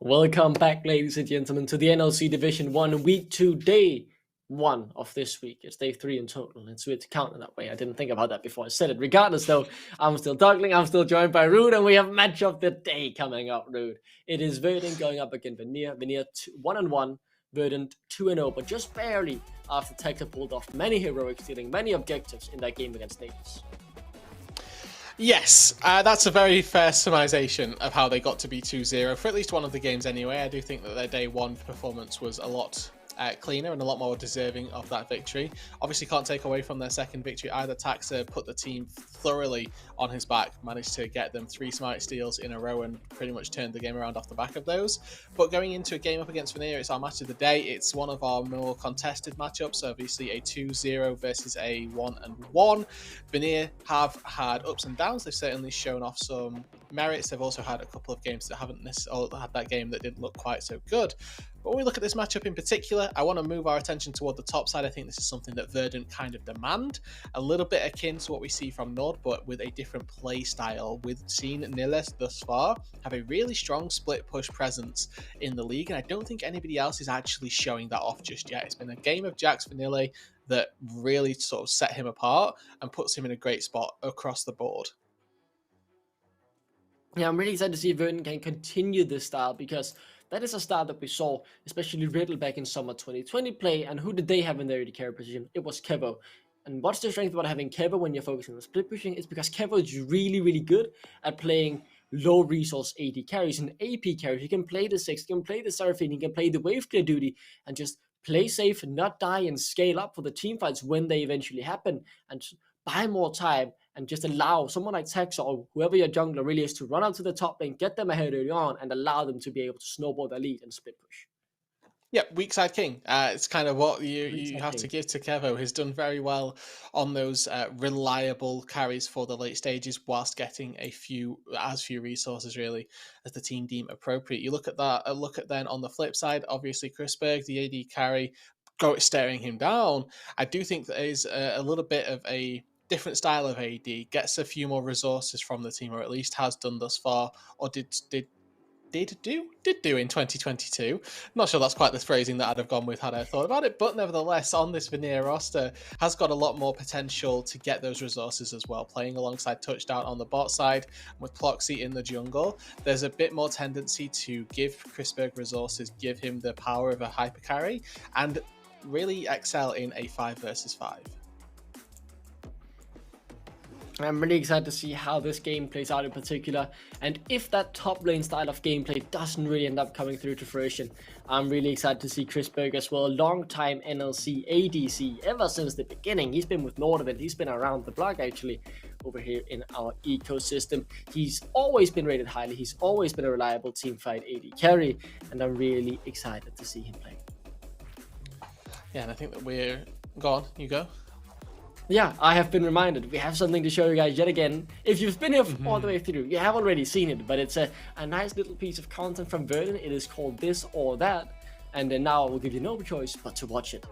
Welcome back, ladies and gentlemen, to the NLC Division 1 Week 2, Day 1 of this week. It's Day 3 in total. It's weird to count it that way. I didn't think about that before I said it. Regardless, though, I'm still Dougling. I'm still joined by Rude, and we have match of the day coming up, Rude. It is Verdant going up against Vanir. Vanir 1-1, Verdant 2-0, but just barely after Tekla pulled off many heroics, stealing many objectives in that game against Natives. Yes, that's a very fair summarization of how they got to be 2-0 for at least one of the games anyway. I do think that their day one performance was a lot cleaner and a lot more deserving of that victory. Obviously can't take away from their second victory either. Taxa put the team thoroughly on his back, managed to get them 3 smite steals in a row and pretty much turned the game around off the back of those. But going into a game up against Vanir, it's our match of the day. It's one of our more contested matchups, obviously a 2-0 versus a 1-1. Vanir have had ups and downs. They've certainly shown off some merits. They've also had a couple of games that haven't necessarily had that game that didn't look quite so good. But when we look at this matchup in particular, I want to move our attention toward the top side. I think this is something that Verdant kind of demand, a little bit akin to what we see from Nord, but with a different play style. We've seen Niles thus far have a really strong split push presence in the league, and I don't think anybody else is actually showing that off just yet. It's been a game of Jax Vanille that really sort of set him apart and puts him in a great spot across the board. Yeah, I'm really excited to see if Verdant can continue this style, because that is a style that we saw, especially Riddle back in summer 2020 play. And who did they have in their AD carry position? It was Kevo. And what's the strength about having Kevo when you're focusing on split pushing? It's because Kevo is really, really good at playing low resource AD carries and AP carries. He can play the 6, he can play the Seraphine, he can play the wave clear duty and just play safe and not die and scale up for the team fights when they eventually happen, and buy more time and just allow someone like Tex or whoever your jungler really is to run out to the top lane, get them ahead early on, and allow them to be able to snowball their lead and split push. Yeah, weak side king. It's kind of what you have to give to Kevo. He's done very well on those reliable carries for the late stages, whilst getting as few resources really as the team deem appropriate. You look at that. Look at then on the flip side, obviously Chrisberg, the AD carry, staring him down. I do think that is a little bit of a different style of AD, gets a few more resources from the team, or at least has done thus far, or did do in 2022. Not sure that's quite the phrasing that I'd have gone with had I thought about it, but nevertheless, on this Vanir roster, has got a lot more potential to get those resources as well. Playing alongside Touchdown on the bot side, with Ploxy in the jungle, there's a bit more tendency to give Chrisberg resources, give him the power of a hyper carry, and really excel in a 5 versus 5. I'm really excited to see how this game plays out in particular, and if that top lane style of gameplay doesn't really end up coming through to fruition. I'm really excited to see Chrisberg as well, a long-time NLC ADC ever since the beginning. He's been with Nordvent, he's been around the block actually over here in our ecosystem. He's always been rated highly, he's always been a reliable teamfight AD carry, and I'm really excited to see him play. Yeah, and I think that we're... Go on, you go. Yeah, I have been reminded. We have something to show you guys yet again. If you've been here all the way through, you have already seen it, but it's a nice little piece of content from Verdant. It is called This or That, and then now I will give you no choice but to watch it.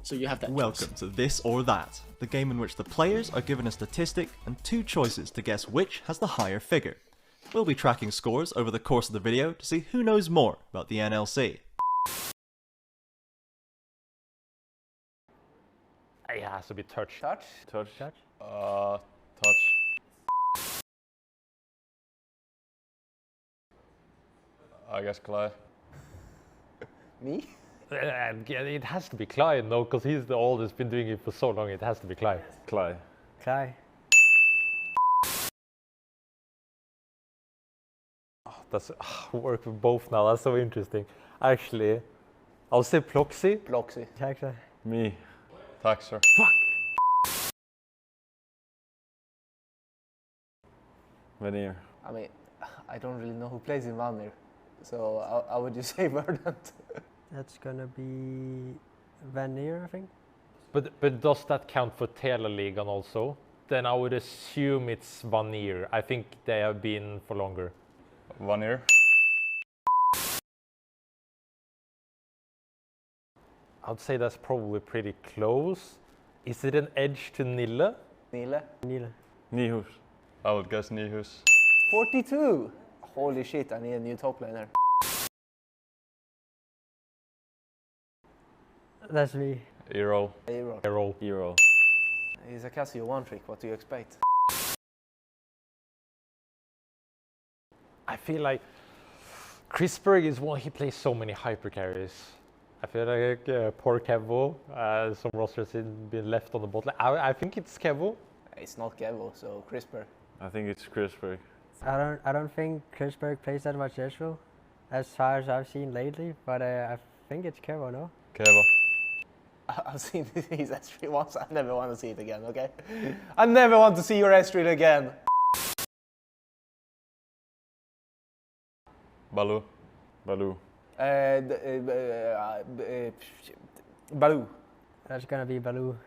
So you have that. Welcome to This or That, the game in which the players are given a statistic and 2 choices to guess which has the higher figure. We'll be tracking scores over the course of the video to see who knows more about the NLC. It has to be touch. Touch? Touch. Touch? Touch. I guess Clay. Me? It has to be Clay, no, because he's the oldest, been doing it for so long. It has to be Clay. Clay. Clay. Oh, that's work with both now. That's so interesting. Actually, I'll say Ploxy. Ploxy. Actually. Me. Taxer. Fuck. Vanir. I mean, I don't really know who plays in Vanir, so I would just say Verdant. That's gonna be Vanir, I think. But does that count for Teleligan also? Then I would assume it's Vanir. I think they have been for longer. Vanir. I'd say that's probably pretty close. Is it an edge to Nille? Nile. Nile. Nihus. I would guess Nihus. 42! Holy shit, I need a new top laner. That's me. Hero. Hero. Hero. Hero. He's a Casio one trick. What do you expect? I feel like Chrisberg is one, he plays so many hyper carries. I feel like poor Kevo, some rosters have been left on the bottom. I think it's Kevo. It's not Kevo, so CRISPR. I think it's Chrisberg. I don't think Chrisberg plays that much Ezreal, as far as I've seen lately. But I think it's Kevo, no? Kevo. I've seen his S3 once. I never want to see it again. Okay? I never want to see your S3 again. Baloo. Baloo. Baloo. That's gonna be Baloo.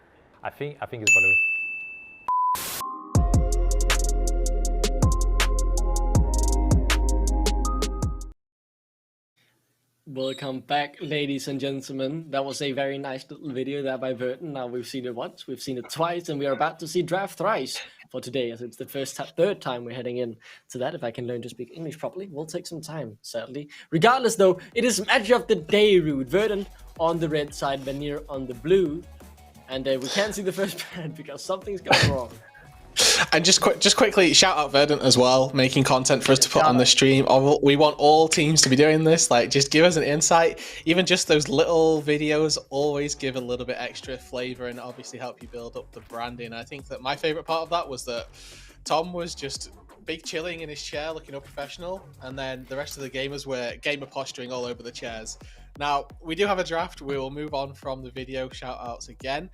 I think it's Baloo. Welcome back, ladies and gentlemen. That was a very nice little video there by Verdant. Now we've seen it once, we've seen it twice, and we are about to see draft thrice for today, as it's the third time we're heading in to that. If I can learn to speak English properly, will take some time, sadly. Regardless, though, it is match of the day, Rude. Verdant on the red side, Vanir on the blue, and we can't see the first pad because something's gone wrong. And just quickly, shout out Verdant as well, making content for us to put on the stream. We want all teams to be doing this. Like, just give us an insight. Even just those little videos always give a little bit extra flavor and obviously help you build up the branding. I think that my favorite part of that was that Tom was just big chilling in his chair, looking all professional, and then the rest of the gamers were gamer posturing all over the chairs. Now, we do have a draft. We will move on from the video shout-outs again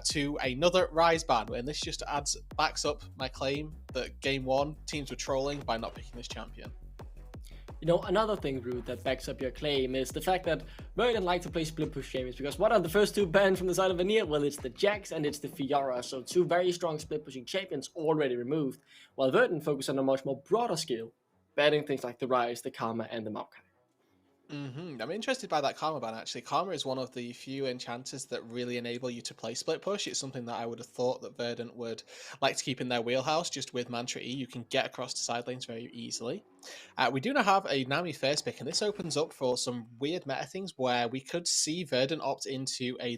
to another Rise ban, and this just backs up my claim that Game 1 teams were trolling by not picking this champion. You know, another thing, Rude, that backs up your claim is the fact that Verdant like to play split push games, because what are the first two banned from the side of Vanir? Well, it's the Jax and it's the Fiora, so two very strong split pushing champions already removed, while Verdant focus on a much more broader scale, banning things like the Rise, the Karma, and the Maokai. I'm interested by that Karma ban, actually. Karma is one of the few enchanters that really enable you to play split push. It's something that I would have thought that Verdant would like to keep in their wheelhouse. Just with Mantra E, you can get across the side lanes very easily. We do now have a Nami first pick, and this opens up for some weird meta things where we could see Verdant opt into a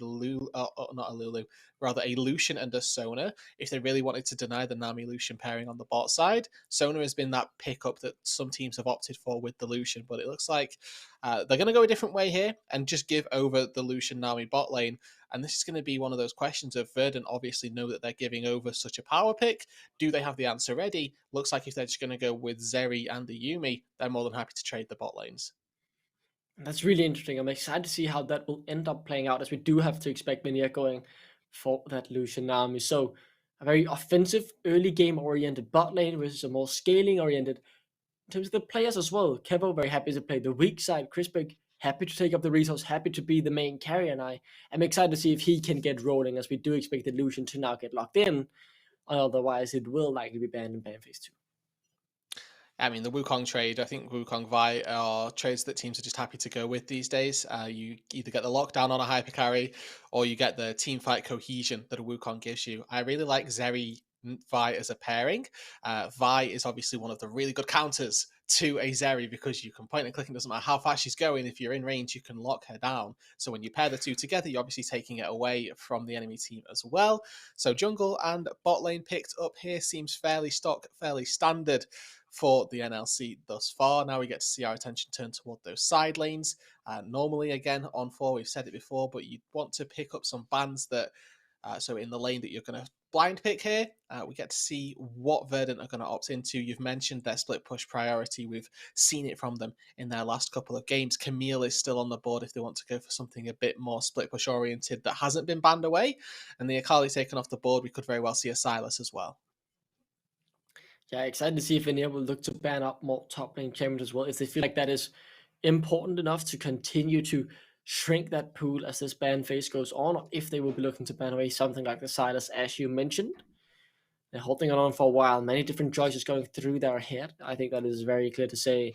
a Lucian and a Sona if they really wanted to deny the Nami Lucian pairing on the bot side. Sona has been that pickup that some teams have opted for with the Lucian, but it looks like they're going to go a different way here and just give over the Lucian Nami bot lane. And this is going to be one of those questions of Verdant obviously know that they're giving over such a power pick. Do they have the answer ready? Looks like if they're just going to go with Zeri and the Yuumi, they're more than happy to trade the bot lanes. That's really interesting. I'm excited to see how that will end up playing out, as we do have to expect Vanir going for that Lucian Nami. So a very offensive, early game oriented bot lane versus a more scaling oriented in terms of the players as well. Kevo very happy to play the weak side. Chrisberg happy to take up the resource, happy to be the main carrier, and I am excited to see if he can get rolling, as we do expect the Lucian to now get locked in. Otherwise, it will likely be banned in ban phase 2. I mean, the Wukong trade, I think Wukong Vi are trades that teams are just happy to go with these days. You either get the lockdown on a hyper carry or you get the team fight cohesion that a Wukong gives you. I really like Zeri Vi as a pairing. Vi is obviously one of the really good counters to a Zeri, because you can point and click and it doesn't matter how fast she's going. If you're in range, you can lock her down. So when you pair the two together, you're obviously taking it away from the enemy team as well. So jungle and bot lane picked up here seems fairly stock, fairly standard for the NLC thus far. Now we get to see our attention turn toward those side lanes. Normally, again, on 4, we've said it before, but you want to pick up some bans that, so in the lane that you're going to blind pick here, we get to see what Verdant are going to opt into. You've mentioned their split push priority. We've seen it from them in their last couple of games. Camille is still on the board if they want to go for something a bit more split push oriented that hasn't been banned away. And the Akali taken off the board, we could very well see a Sylas as well. Yeah, excited to see if Vanir will look to ban up more top lane champions as well, if they feel like that is important enough to continue to shrink that pool as this ban phase goes on, or if they will be looking to ban away something like the Sylas, as you mentioned. They're holding on for a while, many different choices going through their head. I think that is very clear to say,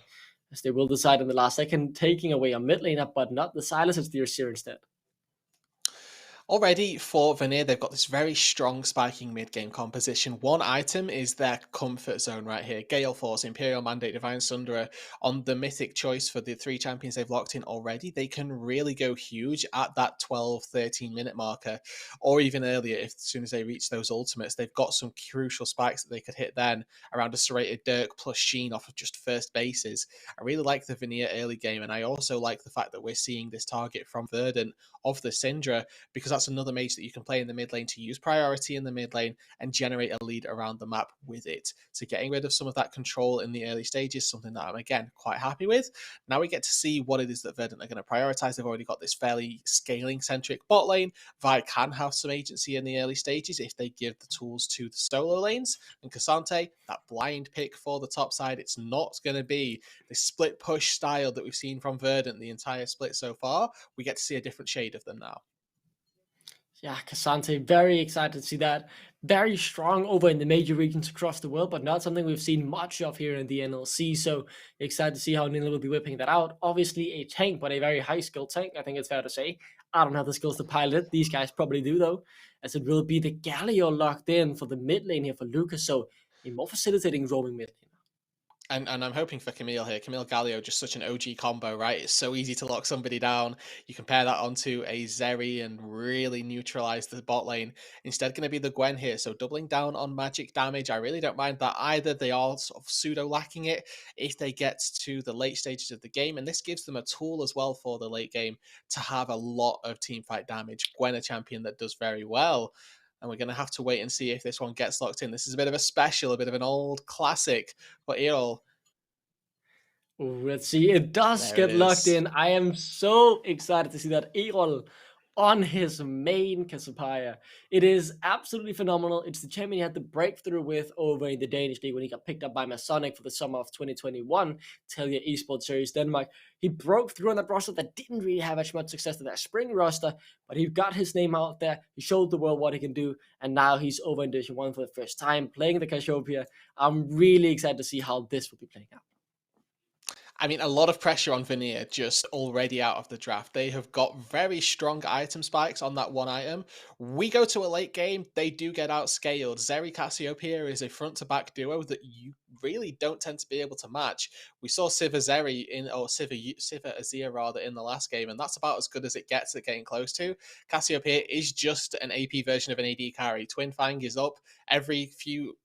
as they will decide in the last second, taking away a mid laner, but not the Sylas, it's the Azir instead. Already for Vanir, they've got this very strong spiking mid-game composition. One item is their comfort zone right here. Gale Force, Imperial Mandate, Divine Sunderer. On the mythic choice for the 3 champions they've locked in already, they can really go huge at that 12, 13 minute marker, or even earlier if as soon as they reach those ultimates. They've got some crucial spikes that they could hit then around a serrated Dirk plus Sheen off of just first bases. I really like the Vanir early game, and I also like the fact that we're seeing this target from Verdant of the Syndra, because that's another mage that you can play in the mid lane to use priority in the mid lane and generate a lead around the map with it. So getting rid of some of that control in the early stages, something that I'm again quite happy with. Now we get to see what it is that Verdant are going to prioritize. They've already got this fairly scaling centric bot lane. Vi can have some agency in the early stages if they give the tools to the solo lanes. And Cassante, that blind pick for the top side, it's not going to be the split push style that we've seen from Verdant the entire split so far. We get to see a different shade of them now. Yeah, Cassante, very excited to see that. Very strong over in the major regions across the world, but not something we've seen much of here in the NLC. So excited to see how Nila will be whipping that out. Obviously a tank, but a very high skill tank, I think it's fair to say. I don't have the skills to pilot it. These guys probably do though, as it will be the Galio locked in for the mid lane here for Lucas. So a more facilitating roaming mid lane. And I'm hoping for Camille here. Camille Galio, just such an OG combo, right? It's so easy to lock somebody down. You can pair that onto a Zeri and really neutralize the bot lane. Instead, going to be the Gwen here. So doubling down on magic damage. I really don't mind that either. They are sort of pseudo lacking it if they get to the late stages of the game. And this gives them a tool as well for the late game to have a lot of team fight damage. Gwen, a champion that does very well. And we're going to have to wait and see if this one gets locked in. This is a bit of a special, a bit of an old classic for Earl. Let's see. It does There get it locked is. in. I am so excited to see that Erol on his main Cassiopeia. It is absolutely phenomenal. It's the champion he had the breakthrough with over in the Danish league when he got picked up by Masonic for the summer of 2021 Telia Esports Series Denmark. He broke through on that roster that didn't really have as much success as that spring roster, but he got his name out there. He showed the world what he can do, and now he's over in Division 1 for the first time, playing the Cassiopeia. I'm really excited to see how this will be playing out. I mean, a lot of pressure on Vanir just already out of the draft. They have got very strong item spikes on that one item. We go to a late game, they do get outscaled. Zeri Cassiopeia is a front-to-back duo that you really don't tend to be able to match. We saw Siva Zeri Siva Azir rather in the last game, and that's about as good as it gets at getting close to. Cassiopeia is just an AP version of an AD carry. Twin Fang is up every few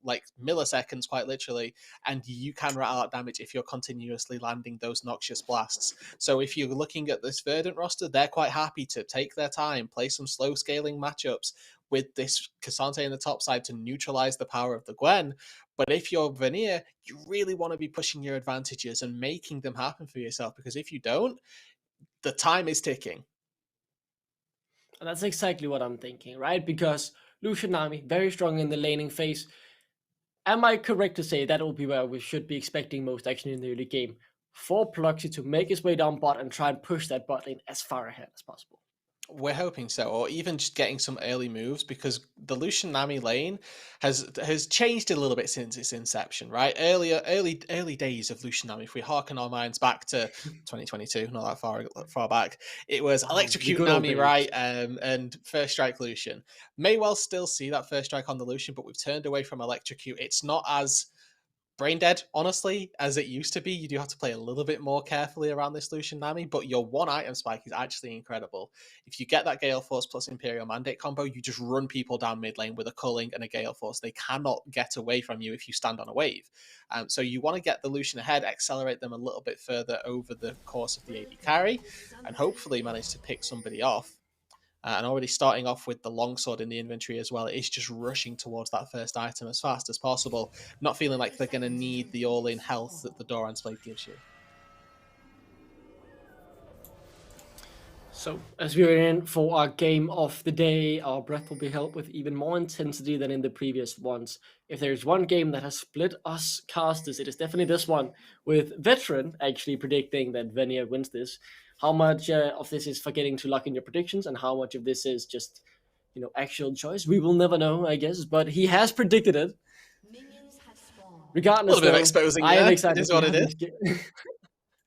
milliseconds, quite literally, and you can rattle out damage if you're continuously landing those noxious blasts. So if you're looking at this Verdant roster, they're quite happy to take their time, play some slow scaling matchups with this Cassante in the top side to neutralize the power of the Gwen. But if you're Vanir, you really want to be pushing your advantages and making them happen for yourself, because if you don't, the time is ticking. And that's exactly what I'm thinking, right? Because Lucian Nami, very strong in the laning phase. Am I correct to say that will be where we should be expecting most action in the early game? For Pluxy to make his way down bot and try and push that bot lane as far ahead as possible. We're hoping so, or even just getting some early moves, because the Lucian Nami lane has changed a little bit since its inception, right? Early days of Lucian Nami, if we harken our minds back to 2022, not that far back, it was Electrocute Nami, right? And First Strike Lucian. May well still see that First Strike on the Lucian, but we've turned away from Electrocute. It's not as brain dead, honestly, as it used to be. You do have to play a little bit more carefully around this Lucian Nami, but your one item spike is actually incredible. If you get that Gale Force plus Imperial Mandate combo, you just run people down mid lane with a culling and a Gale Force. They cannot get away from you if you stand on a wave. So you want to get the Lucian ahead, accelerate them a little bit further over the course of the AD carry, and hopefully manage to pick somebody off. And already starting off with the longsword in the inventory as well, it's just rushing towards that first item as fast as possible, not feeling like they're going to need the all-in health that the Doran's Blade gives you. So, as we are in for our game of the day, our breath will be held with even more intensity than in the previous ones. If there's one game that has split us casters, it is definitely this one, with Veteran actually predicting that Vanir wins this. How much of this is forgetting to lock in your predictions, and how much of this is just, actual choice? We will never know, I guess, but he has predicted it. Regardless, a little bit of exposing. I am excited. It is what it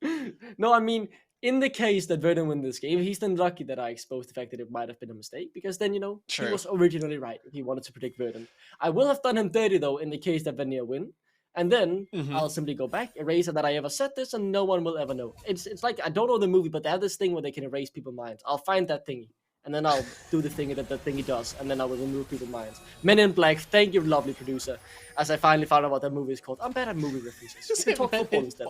is. No, I mean, in the case that Verdant win this game, he's then lucky that I exposed the fact that it might have been a mistake, because then, he True. was originally right if he wanted to predict Verdant. I will have done him dirty, though, in the case that Vanir win. And then I'll simply go back, erase that I ever said this, and no one will ever know. It's like, I don't know the movie, but they have this thing where they can erase people's minds. I'll find that thingy, and then I'll do the thing that thingy does, and then I will remove people's minds. Men in Black, thank you, lovely producer. As I finally found out what that movie is called. I'm bad at movie references. We can talk football instead.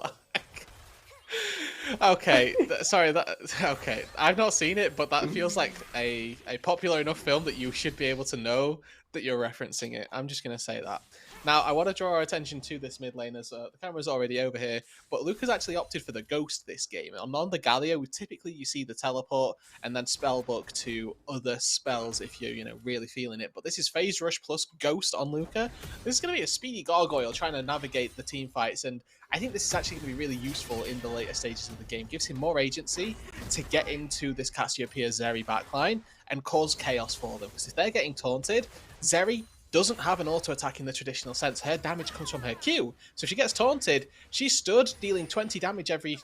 Okay, sorry. Okay, I've not seen it, but that feels like a popular enough film that you should be able to know that you're referencing it. I'm just gonna say that. Now, I want to draw our attention to this mid lane, as the camera's already over here, but Luke has actually opted for the Ghost this game. On the Galio, typically you see the Teleport and then Spellbook to other spells if you're, really feeling it. But this is Phase Rush plus Ghost on Luca. This is going to be a speedy gargoyle trying to navigate the team fights, and I think this is actually going to be really useful in the later stages of the game. Gives him more agency to get into this Cassiopeia Zeri backline and cause chaos for them. Because if they're getting taunted, Zeri doesn't have an auto attack in the traditional sense. Her damage comes from her Q. So if she gets taunted, she's stood dealing 20 damage every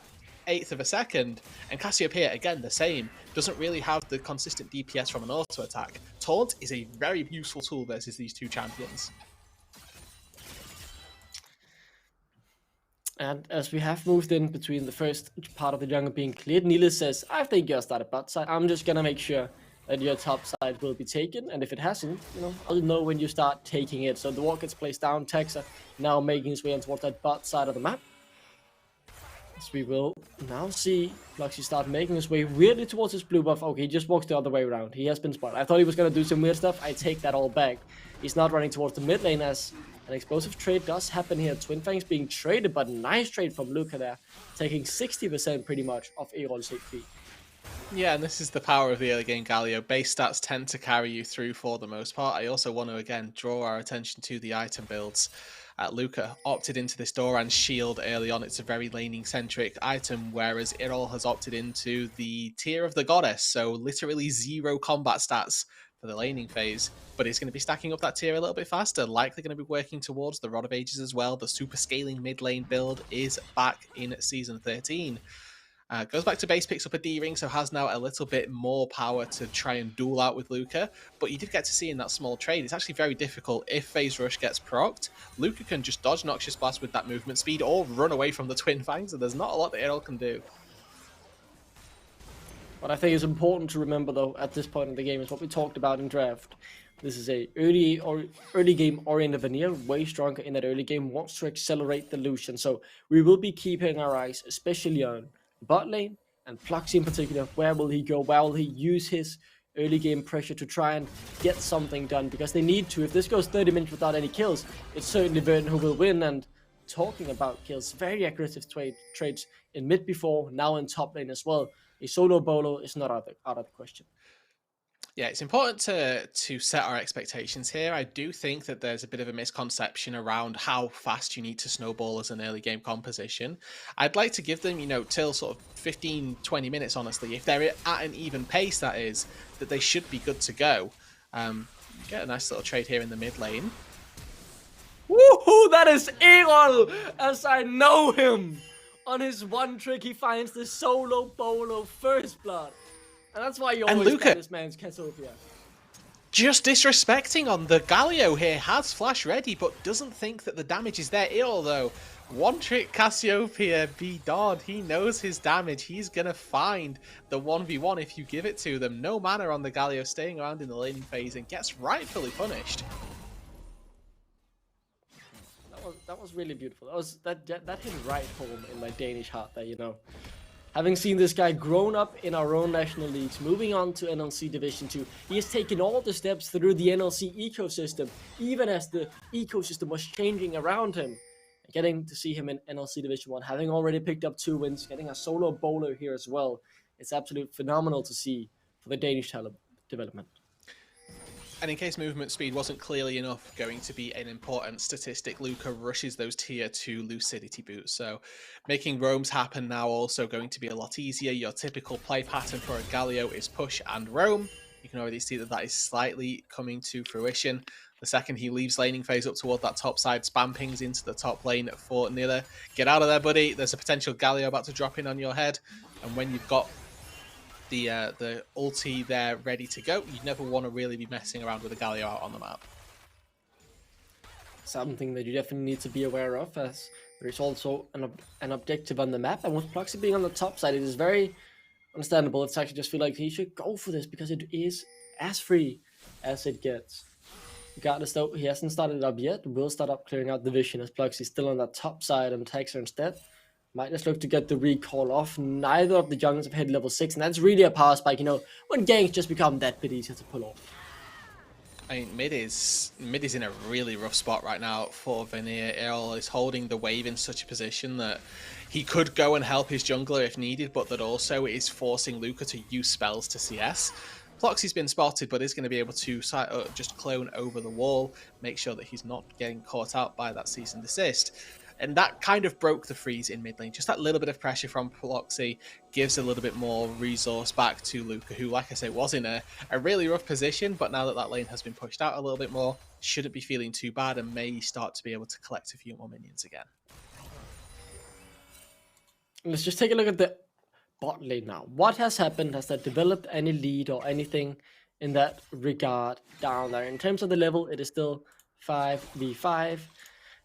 1/8 of a second. And Cassiopeia, again, the same. Doesn't really have the consistent DPS from an auto attack. Taunt is a very useful tool versus these two champions. And as we have moved in between the first part of the jungle being cleared, Nilis says, I think you're started bot side. I'm just gonna make sure that your top side will be taken, and if it hasn't, I'll know when you start taking it. So the wall gets placed down, Texa now making his way in towards that bot side of the map. As we will now see Luxy start making his way weirdly towards his blue buff. Okay, he just walks the other way around. He has been spotted. I thought he was going to do some weird stuff. I take that all back. He's not running towards the mid lane, as an explosive trade does happen here. Twin Fangs being traded, but nice trade from Luca there, taking 60% pretty much of Erol's HP. Yeah, and this is the power of the early game Galio. Base stats tend to carry you through for the most part. I also want to, again, draw our attention to the item builds. Luca opted into this Doran shield early on. It's a very laning-centric item, whereas Erol has opted into the Tear of the Goddess, so literally 0 combat stats for the laning phase. But he's going to be stacking up that tier a little bit faster, likely going to be working towards the Rod of Ages as well. The super scaling mid lane build is back in Season 13. Goes back to base, picks up a D-ring, so has now a little bit more power to try and duel out with Luca. But you did get to see in that small trade, it's actually very difficult. If Phase Rush gets procced, Luca can just dodge Noxious Blast with that movement speed or run away from the Twin Fangs, and there's not a lot that Erol can do. What I think is important to remember, though, at this point in the game is what we talked about in draft. This is a early game oriented Vanir, way stronger in that early game, wants to accelerate the Lucian. So we will be keeping our eyes, especially on bot lane and Pluxy in particular. Where will he go? Where will he use his early game pressure to try and get something done? Because they need to. If this goes 30 minutes without any kills, it's certainly Verdant who will win. And talking about kills, very aggressive trades in mid before, now in top lane as well. A solo bolo is not out of the question. Yeah, it's important to set our expectations here. I do think that there's a bit of a misconception around how fast you need to snowball as an early game composition. I'd like to give them, till sort of 15, 20 minutes, honestly. If they're at an even pace, that is, that they should be good to go. Get a nice little trade here in the mid lane. Woohoo! That is Erol, as I know him. On his one trick, he finds the solo bolo first blood. And that's why you always Luca, this man's Cassiopeia. Just disrespecting on the Galio here, has flash ready, but doesn't think that the damage is there. Erol, though, one trick Cassiopeia be dod. He knows his damage. He's going to find the 1v1 if you give it to them. No mana on the Galio, staying around in the laning phase and gets rightfully punished. That was really beautiful. That hit right home in my Danish heart there, Having seen this guy grown up in our own national leagues, moving on to NLC Division 2, he has taken all the steps through the NLC ecosystem, even as the ecosystem was changing around him. Getting to see him in NLC Division 1, having already picked up 2 wins, getting a solo bowler here as well. It's absolutely phenomenal to see for the Danish talent development. And in case movement speed wasn't clearly enough going to be an important statistic, Luca rushes those tier 2 Lucidity boots. So making roams happen now also going to be a lot easier. Your typical play pattern for a Galio is push and roam. You can already see that that is slightly coming to fruition. The second he leaves laning phase up toward that top side, spam pings into the top lane for Nila. Get out of there, buddy. There's a potential Galio about to drop in on your head. And when you've got the ulti there ready to go, you never want to really be messing around with a Galio out on the map. Something that you definitely need to be aware of, as there's also an objective on the map, and with Pluxy being on the top side, it is very understandable. It's actually just feel like he should go for this because it is as free as it gets. Regardless though, he hasn't started it up yet. Will start up clearing out the vision as Pluxy's still on that top side and attacks her instead. Might just look to get the recall off. Neither of the junglers have hit level 6, and that's really a power spike, you know, when ganks just become that bit easier to pull off. I mean, mid is in a really rough spot right now for Vanir. Errol is holding the wave in such a position that he could go and help his jungler if needed, but that also is forcing Luca to use spells to CS. Ploxy's been spotted, but is going to be able to just clone over the wall, make sure that he's not getting caught out by that cease and desist. And that kind of broke the freeze in mid lane. Just that little bit of pressure from Ploxy gives a little bit more resource back to Luca, who, like I say, was in a really rough position. But now that that lane has been pushed out a little bit more, shouldn't be feeling too bad and may start to be able to collect a few more minions again. Let's just take a look at the bot lane now. What has happened? Has that developed any lead or anything in that regard down there? In terms of the level, it is still 5v5.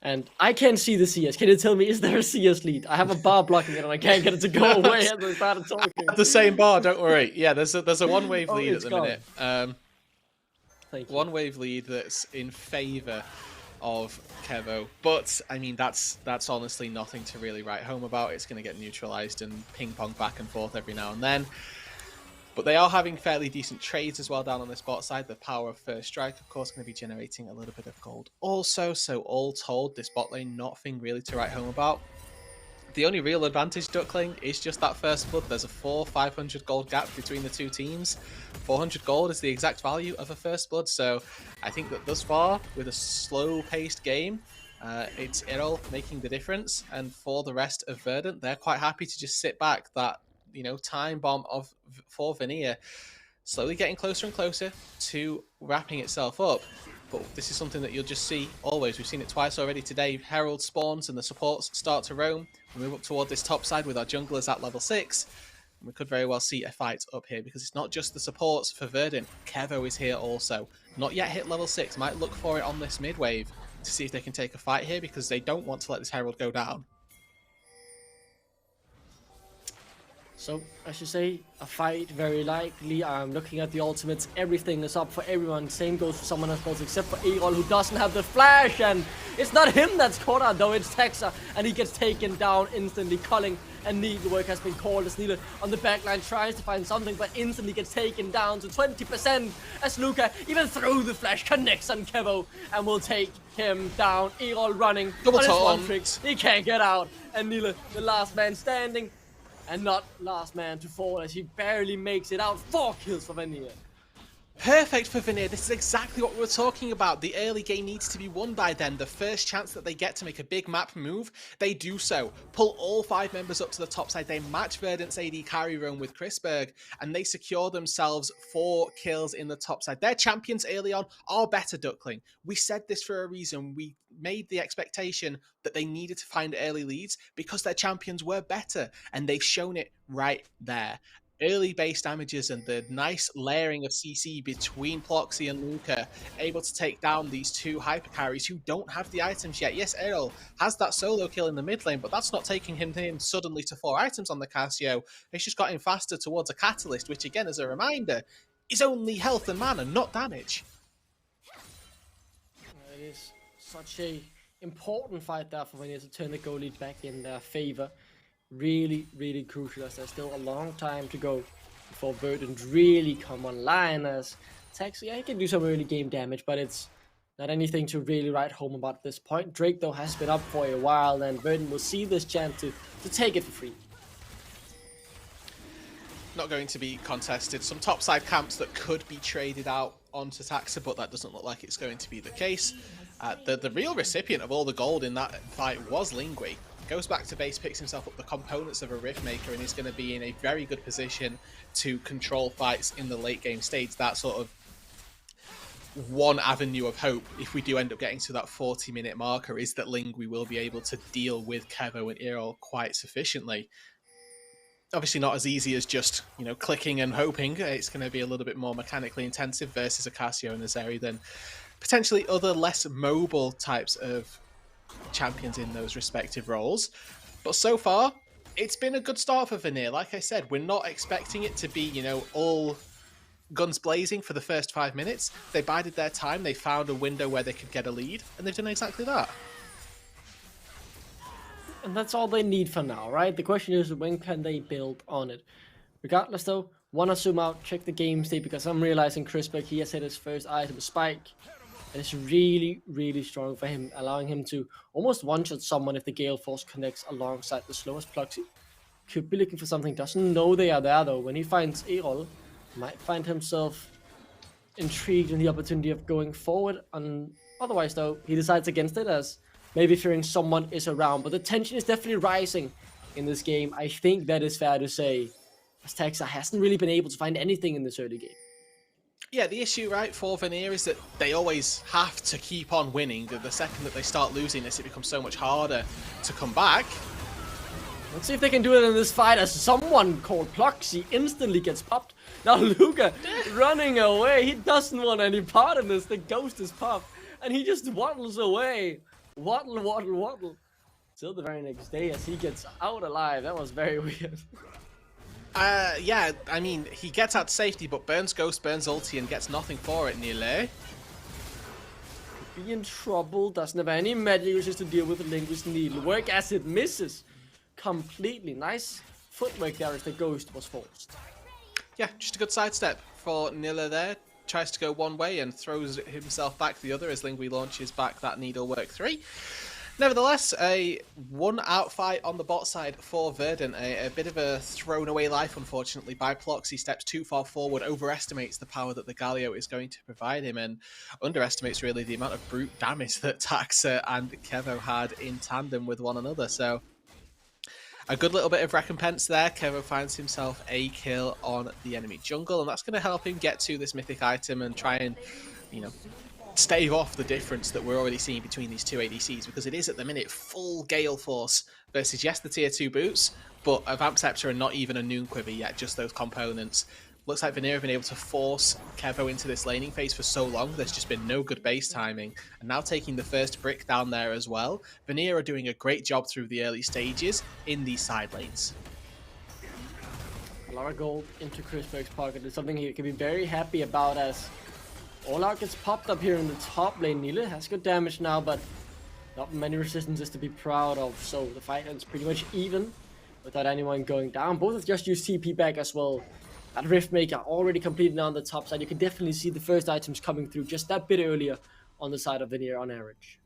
And I can't see the CS. Can you tell me, is there a CS lead? I have a bar blocking it and I can't get it to go away as I started talking. The same bar, don't worry. Yeah, there's a one wave lead at the gone. minute. Thank you. One wave lead that's in favour of Kevo, but I mean that's honestly nothing to really write home about. It's going to get neutralized and ping pong back and forth every now and then. But they are having fairly decent trades as well down on this bot side. The power of First Strike, of course, going to be generating a little bit of gold also. So all told, this bot lane, nothing really to write home about. The only real advantage Duckling is just that first blood. There's a 500 gold gap between the two teams. 400 gold is the exact value of a first blood. So I think that thus far, with a slow-paced game, it's Errol making the difference. And for the rest of Verdant, they're quite happy to just sit back. That, you know, time bomb for Vanir slowly getting closer and closer to wrapping itself up. But this is something that you'll just see always. We've seen it twice already today. Herald spawns and the supports start to roam. We move up toward this top side with our junglers at level 6. And we could very well see a fight up here because it's not just the supports for Verdant. Kevo is here also. Not yet hit level 6. Might look for it on this mid wave to see if they can take a fight here because they don't want to let this Herald go down. So, I should say, a fight very likely. I'm looking at the ultimates. Everything is up for everyone. Same goes for someone else except for Erol, who doesn't have the flash. And it's not him that's caught out, though. It's Texa. And he gets taken down instantly. Culling and needlework has been called as Needle on the backline tries to find something, but instantly gets taken down to 20% as Luca, even through the flash, connects on Kevo and will take him down. Erol running Double on his one taunt. trick. He can't get out. And Needle, the last man standing. And not last man to fall as he barely makes it out. 4 kills for Vanir. Perfect for Vanir. This is exactly what we were talking about. The early game needs to be won by them. The first chance that they get to make a big map move, they do so. Pull all 5 members up to the top side. They match Verdant's AD carry roam with Chrisberg, and they secure themselves 4 kills in the top side. Their champions early on are better, Duckling. We said this for a reason. We made the expectation that they needed to find early leads because their champions were better, and they've shown it right there. Early base damages and the nice layering of CC between Ploxy and Luca, able to take down these 2 hyper carries who don't have the items yet. Yes, Errol has that solo kill in the mid lane, but that's not taking him in suddenly to 4 items on the Casio. It's just got him faster towards a catalyst, which again, as a reminder, is only health and mana, not damage. It is such a important fight there for Vanir to turn the goal lead back in their favor. Really, really crucial as there's still a long time to go before Verdant really come online as Texa, yeah, he can do some early game damage, but it's not anything to really write home about at this point. Drake, though, has been up for a while, and Verdant will see this chance to take it for free. Not going to be contested. Some topside camps that could be traded out onto Taxa, but that doesn't look like it's going to be the case. The real recipient of all the gold in that fight was Lingui. goes back to base, picks himself up the components of a Riftmaker, and is going to be in a very good position to control fights in the late game stage. That sort of one avenue of hope, if we do end up getting to that 40-minute marker, is that Lingui will be able to deal with Kevo and Earl quite sufficiently. Obviously not as easy as just, you know, clicking and hoping. It's going to be a little bit more mechanically intensive versus a Cassio and a Zeri than potentially other less mobile types of champions in those respective roles. But so far, it's been a good start for Vanir. Like I said, we're not expecting it to be, you know, all guns blazing for the first 5 minutes. They bided their time, they found a window where they could get a lead, and they've done exactly that. And that's all they need for now, right? The question is, when can they build on it? Regardless though, wanna zoom out, check the game state, because I'm realizing Crispberg, he has hit his first item, Spike. And it's really, really strong for him, allowing him to almost one-shot someone if the Gale Force connects alongside the slowest Pluxy. Could be looking for something, doesn't know they are there though. When he finds Erol, might find himself intrigued in the opportunity of going forward. And otherwise though, he decides against it, as maybe fearing someone is around. But the tension is definitely rising in this game. I think that is fair to say, as Texa hasn't really been able to find anything in this early game. Yeah, the issue, right, for Vanir is that they always have to keep on winning. The second that they start losing this, it becomes so much harder to come back. Let's see if they can do it in this fight, as someone called Pluxy instantly gets popped. Now Luca running away. He doesn't want any part in this. The ghost is popped, and he just waddles away. Waddle, waddle, waddle. Till the very next day as he gets out alive. That was very weird. Yeah, I mean, he gets out to safety, but burns Ghost, burns ulti, and gets nothing for it, nearly. Be in trouble, doesn't have any magic wishes to deal with the Linguist Needlework as it misses completely. Nice footwork there as the Ghost was forced. Yeah, just a good sidestep for Nilla there. Tries to go one way and throws himself back the other as Lingui launches back that Needlework 3. Nevertheless, a one-out fight on the bot side for Verdant. A bit of a thrown away life, unfortunately, by Plox. He steps too far forward, overestimates the power that the Galio is going to provide him, and underestimates really the amount of brute damage that Taxa and Kevo had in tandem with one another. So a good little bit of recompense there. Kevo finds himself a kill on the enemy jungle, and that's going to help him get to this mythic item and try and, you know, stave off the difference that we're already seeing between these two ADCs, because it is at the minute full Gale Force versus, yes, the tier 2 boots, but a Vamp Scepter and not even a Noon Quiver yet, just those components. Looks like Vanir have been able to force Kevo into this laning phase for so long. There's just been no good base timing, and now taking the first brick down there as well. Vanir are doing a great job through the early stages in these side lanes. A lot of gold into Crispberg's pocket is something he can be very happy about, as Olaf gets popped up here in the top lane. Nile has good damage now, but not many resistances to be proud of. So the fight ends pretty much even without anyone going down. Both have just used TP back as well. That Riftmaker already completed on the top side. You can definitely see the first items coming through just that bit earlier on the side of Vanir on average.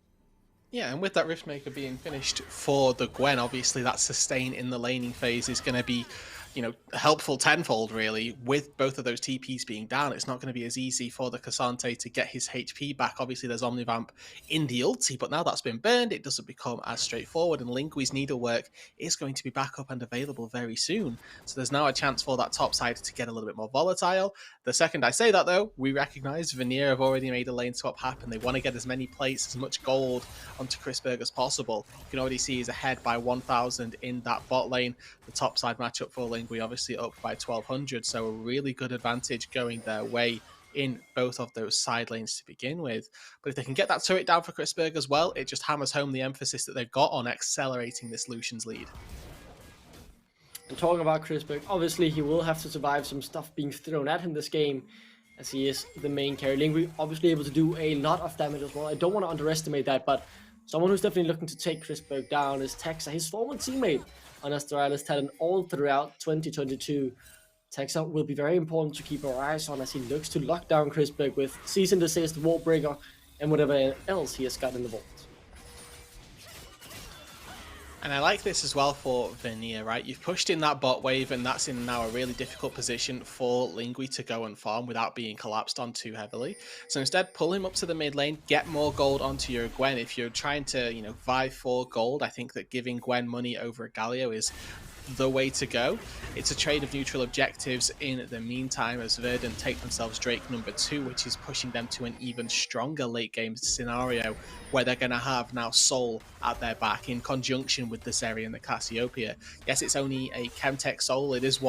Yeah, and with that Riftmaker being finished for the Gwen, obviously that sustain in the laning phase is going to be, you know, helpful tenfold, really. With both of those TPs being down, it's not going to be as easy for the Cassante to get his HP back. Obviously, there's Omnivamp in the ulti, but now that's been burned, it doesn't become as straightforward, and Lingui's Needlework is going to be back up and available very soon. So there's now a chance for that top side to get a little bit more volatile. The second I say that, though, we recognize Vanir have already made a lane swap happen. They want to get as many plates, as much gold onto Crispberg as possible. You can already see he's ahead by 1,000 in that bot lane. The top side matchup for Lingui obviously up by 1,200, so a really good advantage going their way in both of those side lanes to begin with. But if they can get that turret down for Crispberg as well, it just hammers home the emphasis that they've got on accelerating this Lucian's lead. And talking about Crispberg, obviously he will have to survive some stuff being thrown at him this game, as he is the main carry. Lingui obviously able to do a lot of damage as well. I don't want to underestimate that, but someone who's definitely looking to take Crispberg down is Texa, his former teammate on Astralis Talent all throughout 2022. Texa will be very important to keep our eyes on as he looks to lock down Crispberg with Cease and Desist, Wallbreaker, and whatever else he has got in the vault. And I like this as well for Vanir, right? You've pushed in that bot wave, and that's in now a really difficult position for Lingui to go and farm without being collapsed on too heavily. So instead, pull him up to the mid lane, get more gold onto your Gwen. If you're trying to, you know, vie for gold, I think that giving Gwen money over Galio is the way to go. It's a trade of neutral objectives in the meantime as Verdant take themselves Drake #2, which is pushing them to an even stronger late game scenario where they're going to have now Soul at their back in conjunction with the Zeri and the Cassiopeia. Yes, it's only a Chemtech Soul. It is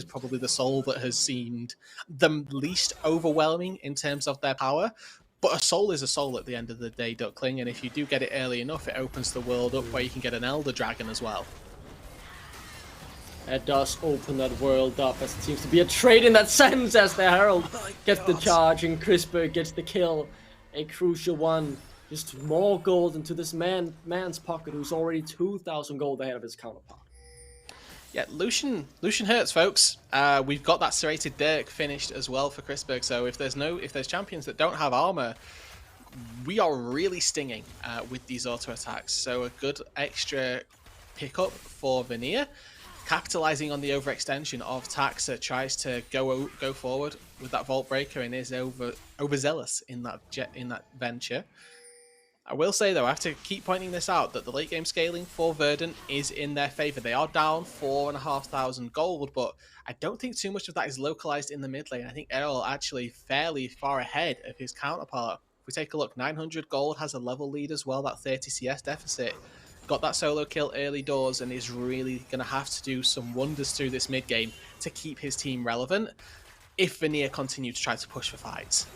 probably the Soul that has seemed the least overwhelming in terms of their power. But a soul is a soul at the end of the day, Duckling, and if you do get it early enough, it opens the world up where you can get an Elder Dragon as well. It does open that world up, as it seems to be a trade in that sense, as the Herald gets the charge and Crispberg gets the kill. A crucial one. Just more gold into this man's pocket, who's already 2,000 gold ahead of his counterpart. Yeah, Lucian hurts, folks. We've got that serrated Dirk finished as well for Crispberg, so if there's champions that don't have armor, we are really stinging with these auto attacks. So a good extra pickup for Vanir. Capitalizing on the overextension of Taxa, tries to go forward with that Vault Breaker and is overzealous in that venture. I will say though, I have to keep pointing this out, that the late game scaling for Verdant is in their favor. They are down 4,500 gold, but I don't think too much of that is localized in the mid lane. I think Errol actually fairly far ahead of his counterpart. If we take a look, 900 gold, has a level lead as well, that 30 CS deficit. Got that solo kill early doors and is really going to have to do some wonders through this mid game to keep his team relevant if Vanir continue to try to push for fights.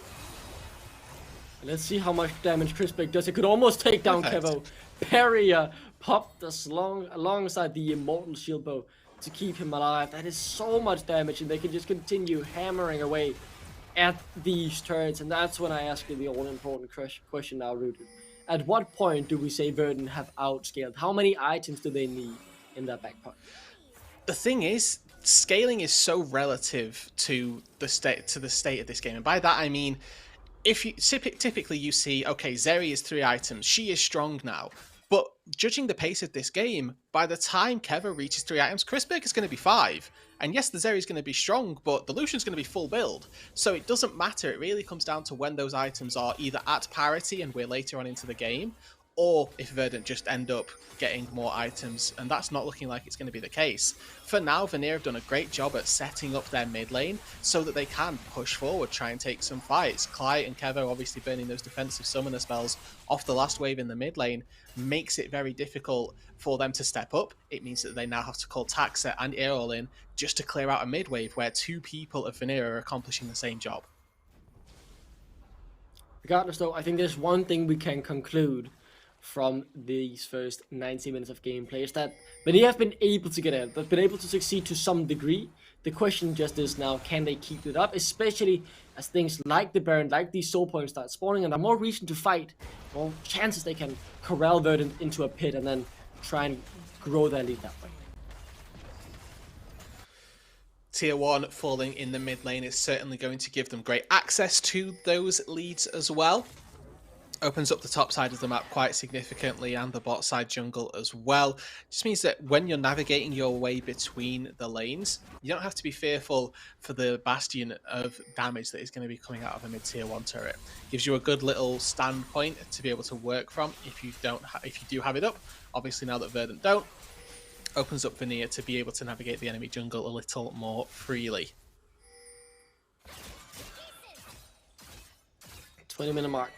Let's see how much damage Crispberg does. It could almost take down Kevo. Peria popped us alongside the Immortal Shield Bow to keep him alive. That is so much damage, and they can just continue hammering away at these turrets. And that's when I ask you the all-important question now, Rooted. At what point do we say Verdant have outscaled? How many items do they need in that back pocket? The thing is, scaling is so relative to the state of this game, and by that I mean, if you typically you see, okay, Zeri is 3 items, she is strong now. But judging the pace of this game, by the time Keva reaches 3 items, Crispberg is going to be 5. And yes, the Zeri is going to be strong, but the Lucian's going to be full build. So it doesn't matter. It really comes down to when those items are either at parity and we're later on into the game, or if Verdant just end up getting more items, and that's not looking like it's going to be the case. For now, Vanir have done a great job at setting up their mid lane so that they can push forward, try and take some fights. Clyde and Kevo obviously burning those defensive summoner spells off the last wave in the mid lane makes it very difficult for them to step up. It means that they now have to call Taxa and Errol in just to clear out a mid wave where 2 people of Vanir are accomplishing the same job. Regardless though, I think there's one thing we can conclude from these first 90 minutes of gameplay is that Vanir have been able to get out, they've been able to succeed to some degree. The question just is now, can they keep it up, especially as things like the Baron, like these soul points start spawning, and there are more reason to fight, more chances they can corral Verdant into a pit and then try and grow their lead that way. Tier 1 falling in the mid lane is certainly going to give them great access to those leads as well. Opens up the top side of the map quite significantly and the bot side jungle as well. Just means that when you're navigating your way between the lanes, you don't have to be fearful for the bastion of damage that is going to be coming out of a mid tier 1 turret. Gives you a good little standpoint to be able to work from if you do have it up. Obviously now that Verdant don't, opens up Vanir to be able to navigate the enemy jungle a little more freely. 20-minute mark.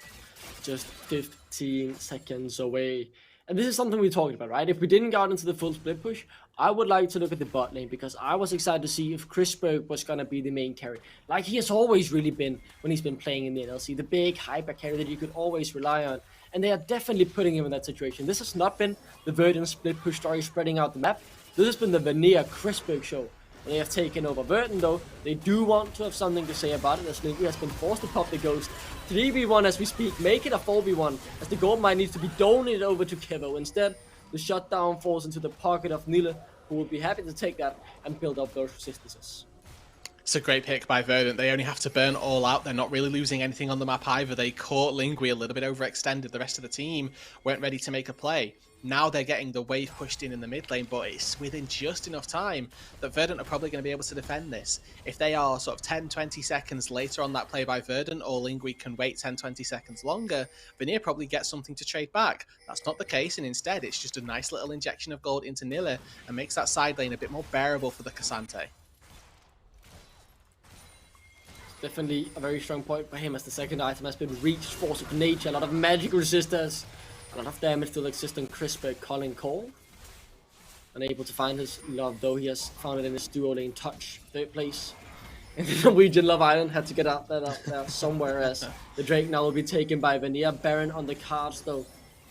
Just 15 seconds away. And this is something we talked about, right? If we didn't go into the full split push, I would like to look at the bot lane because I was excited to see if Crispberg was going to be the main carry. Like he has always really been when he's been playing in the NLC, the big hyper carry that you could always rely on. And they are definitely putting him in that situation. This has not been the Verdant split push story spreading out the map. This has been the Vanir Crispberg show. When they have taken over Verdant though, they do want to have something to say about it, as Lingui has been forced to pop the ghost. 3v1 as we speak, make it a 4v1, as the gold mine needs to be donated over to Kevo. Instead, the shutdown falls into the pocket of Nile, who will be happy to take that and build up those resistances. It's a great pick by Verdant. They only have to burn all out. They're not really losing anything on the map either. They caught Lingui a little bit overextended. The rest of the team weren't ready to make a play. Now they're getting the wave pushed in the mid lane, but it's within just enough time that Verdant are probably going to be able to defend this. If they are sort of 10-20 seconds later on that play by Verdant, or Lingui can wait 10-20 seconds longer, Vanir probably gets something to trade back. That's not the case, and instead it's just a nice little injection of gold into Nilla and makes that side lane a bit more bearable for the Cassante. Definitely a very strong point for him as the second item has been reached. Force of nature, a lot of magic resistance, a lot of damage still exists on Crisper. Calling Cole. Unable to find his love, though he has found it in his duo lane touch. Third place in the Norwegian Love Island. Had to get out there somewhere, as the Drake now will be taken by Vanir. Baron on the cards, though.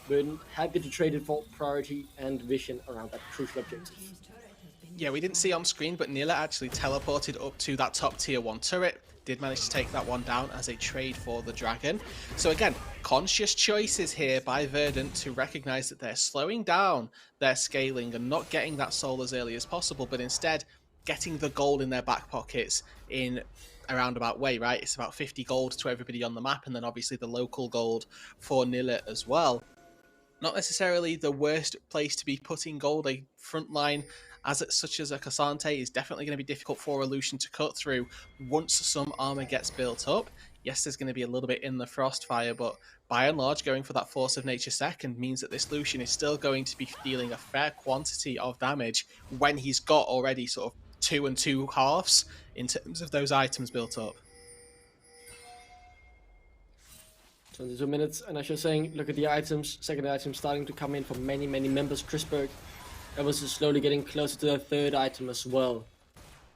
Verdant happy to trade it for priority and vision around that crucial objective. Yeah, we didn't see on screen, but Nilla actually teleported up to that top tier 1 turret. Did manage to take that one down as a trade for the dragon. So again, conscious choices here by Verdant to recognize that they're slowing down their scaling and not getting that soul as early as possible, but instead getting the gold in their back pockets in a roundabout way, right? It's about 50 gold to everybody on the map, and then obviously the local gold for Nilla as well. Not necessarily the worst place to be putting gold. A frontline such as a Cassante is definitely going to be difficult for a Lucian to cut through once some armor gets built up. Yes, there's going to be a little bit in the Frostfire, but by and large, going for that Force of Nature second means that this Lucian is still going to be dealing a fair quantity of damage when he's got already sort of 2 2/2 in terms of those items built up. 22 minutes, and as you're saying, look at the items. Second item starting to come in for many members. Crisper was slowly getting closer to the third item as well.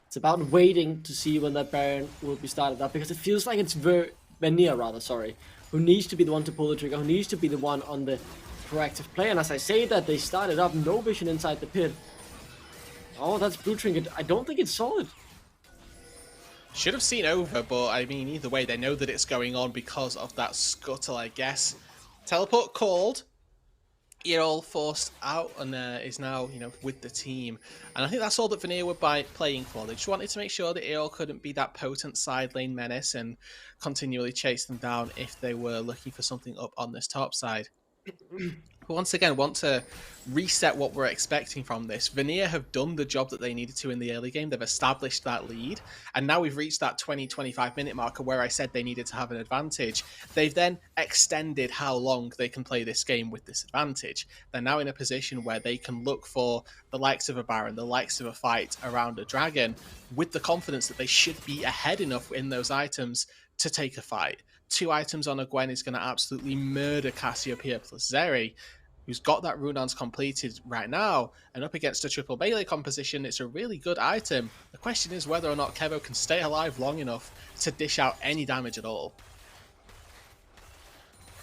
It's about waiting to see when that Baron will be started up, because it feels like it's Vanir, who needs to be the one to pull the trigger, who needs to be the one on the proactive play. And as I say that, they started up, no vision inside the pit. Oh, that's Blue Trinket. I don't think it's solid. Should have seen over, but I mean, either way, they know that it's going on because of that scuttle, I guess. Teleport called. Earl forced out and is now, with the team. And I think that's all that Vanir were playing for. They just wanted to make sure that Earl couldn't be that potent side lane menace and continually chase them down if they were looking for something up on this top side. But once again, want to reset what we're expecting from this. Vanir have done the job that they needed to in the early game. They've established that lead. And now we've reached that 20-25 minute marker where I said they needed to have an advantage. They've then extended how long they can play this game with this advantage. They're now in a position where they can look for the likes of a Baron, the likes of a fight around a dragon, with the confidence that they should be ahead enough in those items to take a fight. 2 items on a Gwen is going to absolutely murder Cassiopeia plus Zeri, who's got that rune dance completed right now, and up against a triple melee composition, it's a really good item. The question is whether or not Kevo can stay alive long enough to dish out any damage at all.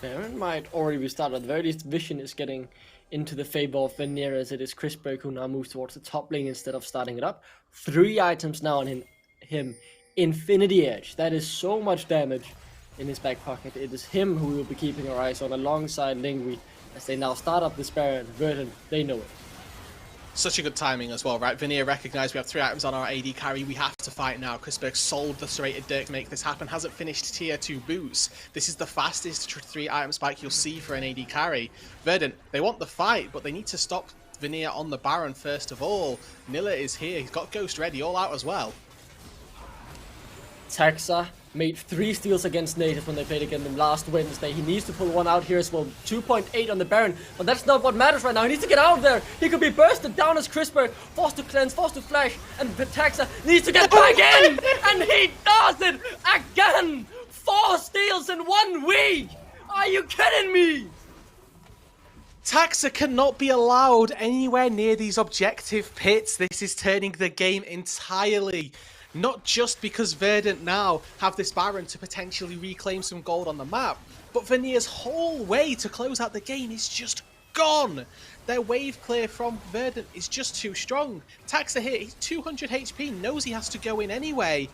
Baron might already be started. At the very least, vision is getting into the favor of Vanir, as it is Crisper who now moves towards the top lane instead of starting it up. 3 items now on him. Infinity Edge. That is so much damage in his back pocket. It is him who we will be keeping our eyes on alongside Lingui as they now start up this Baron. Verdant, they know it. Such a good timing as well, right? Vanir recognised we have 3 items on our AD carry. We have to fight now. Crisberg sold the serrated Dirk to make this happen. Hasn't finished tier 2 boots. This is the fastest 3 item spike you'll see for an AD carry. Verdant, they want the fight, but they need to stop Vanir on the Baron first of all. Nilla is here. He's got Ghost ready, all out as well. Taxa made 3 steals against Native when they played against them last Wednesday. He needs to pull one out here as well. 2.8 on the Baron, but that's not what matters right now. He needs to get out there. He could be bursted down as Crisper, forced to cleanse, forced to flash, and Taxa needs to get back in, and he does it again. 4 steals in 1 week. Are you kidding me? Taxa cannot be allowed anywhere near these objective pits. This is turning the game entirely. Not just because Verdant now have this Baron to potentially reclaim some gold on the map, but Vanir's whole way to close out the game is just gone. Their wave clear from Verdant is just too strong. Taxa here, he's 200 HP, knows he has to go in anyway.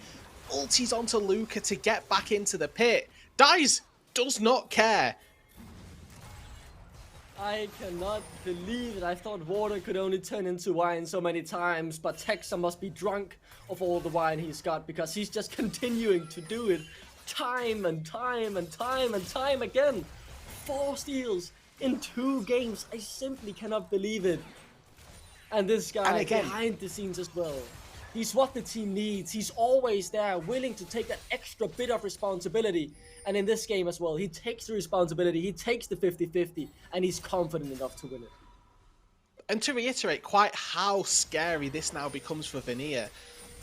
Ulties onto Luca to get back into the pit. Dies, does not care. I cannot believe it. I thought water could only turn into wine so many times, but Texa must be drunk of all the wine he's got, because he's just continuing to do it time and time and time and time again. 4 steals in 2 games. I simply cannot believe it. And this guy behind the scenes as well. He's what the team needs. He's always there, willing to take that extra bit of responsibility. And in this game as well, he takes the responsibility, he takes the 50-50, and he's confident enough to win it. And to reiterate quite how scary this now becomes for Vanir,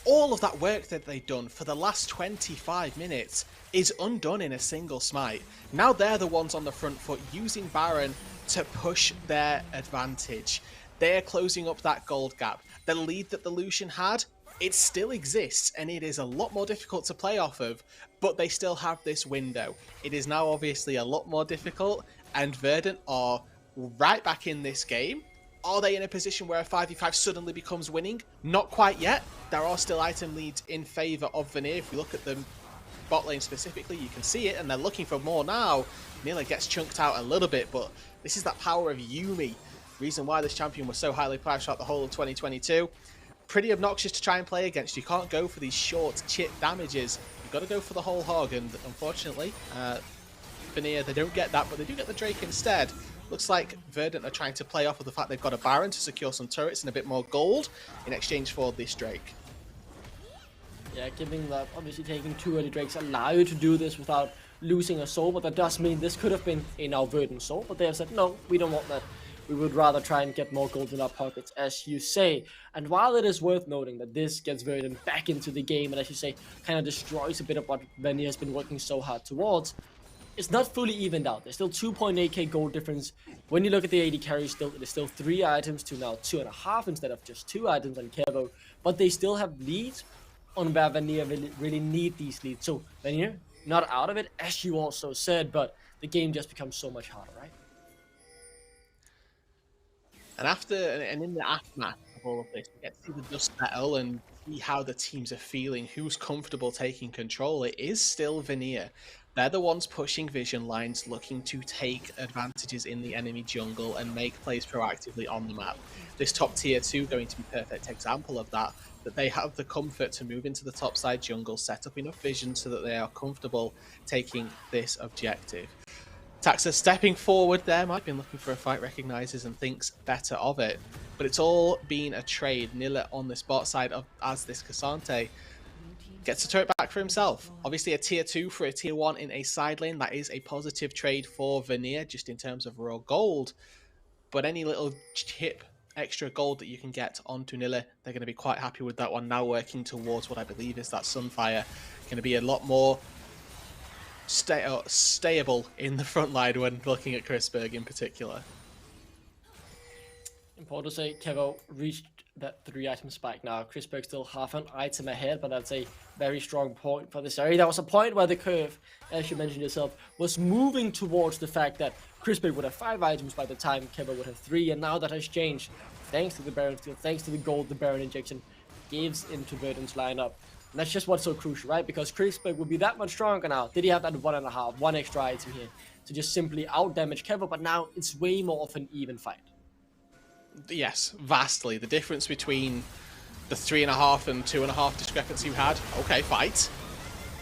all of that work that they've done for the last 25 minutes is undone in a single smite. Now they're the ones on the front foot using Baron to push their advantage. They're closing up that gold gap. The lead that the Lucian had, it still exists, and it is a lot more difficult to play off of, but they still have this window. It is now obviously a lot more difficult, and Verdant are right back in this game. Are they in a position where a 5v5 suddenly becomes winning? Not quite yet. There are still item leads in favour of Vanir. If we look at the bot lane specifically, you can see it, and they're looking for more now. Nila gets chunked out a little bit, but this is that power of Yuumi. Reason why this champion was so highly priced throughout the whole of 2022. Pretty obnoxious to try and play against. You can't go for these short chip damages. You've got to go for the whole hog, and unfortunately, Vanir, they don't get that, but they do get the Drake instead. Looks like Verdant are trying to play off of the fact they've got a Baron to secure some turrets and a bit more gold in exchange for this Drake. Yeah, giving that, obviously taking 2 early Drakes allow you to do this without losing a soul, but that does mean this could have been a now Verdant soul, but they have said, no, we don't want that. We would rather try and get more gold in our pockets, as you say. And while it is worth noting that this gets Verdant back into the game, and as you say, kind of destroys a bit of what Vanir has been working so hard towards, it's not fully evened out. There's still 2.8k gold difference. When you look at the AD carry, it is still 3 items to now 2.5 instead of just 2 items on Kevo. But they still have leads on where Vanir really need these leads. So Vanir, not out of it, as you also said, but the game just becomes so much harder, right? And in the aftermath of all of this, we get to see the dust settle and see how the teams are feeling, who's comfortable taking control. It is still Vanir. They're the ones pushing vision lines, looking to take advantages in the enemy jungle and make plays proactively on the map. This top tier 2 going to be a perfect example of that they have the comfort to move into the top side jungle, set up enough vision so that they are comfortable taking this objective. Taxa stepping forward there, might have been looking for a fight, recognises and thinks better of it. But it's all been a trade. Nilla on the bot side of as this Cassante gets a turret back for himself. Obviously a tier 2 for a tier 1 in a side lane. That is a positive trade for Vanir just in terms of raw gold. But any little chip extra gold that you can get onto Nilla, they're going to be quite happy with that one. Now working towards what I believe is that Sunfire. Going to be a lot more stayable in the front line when looking at Chrisberg in particular. Important to say, Kevo reached that 3 item spike now. Chrisberg still half an item ahead, but that's a very strong point for this area. That was a point where the curve, as you mentioned yourself, was moving towards the fact that Chrisberg would have 5 items by the time Kevo would have 3, and now that has changed. Thanks to the Baron steal, thanks to the gold the Baron injection gives into Verdant's lineup. And that's just what's so crucial, right? Because Chrisberg would be that much stronger now. Did he have that 1.5, 1 extra item here to just simply out-damage Kevo, but now it's way more of an even fight. Yes, vastly. The difference between the 3.5 and 2.5 discrepancy we had. Okay, fight.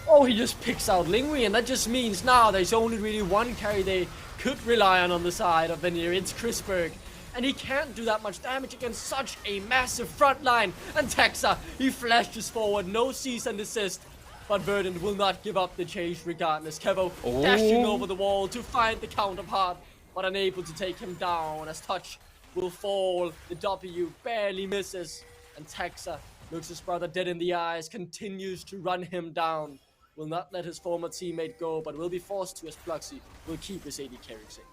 Oh, he just picks out Lingui, and that just means now there's only really one carry they could rely on the side of Vanir. It's Chrisberg. And he can't do that much damage against such a massive front line. And Texa, he flashes forward, no cease and desist. But Verdant will not give up the chase regardless. Kevo dashing over the wall to find the counterpart, but unable to take him down as Touch will fall. The W barely misses. And Texa looks his brother dead in the eyes, continues to run him down. Will not let his former teammate go, but will be forced to as Pluxy will keep his AD carry safe.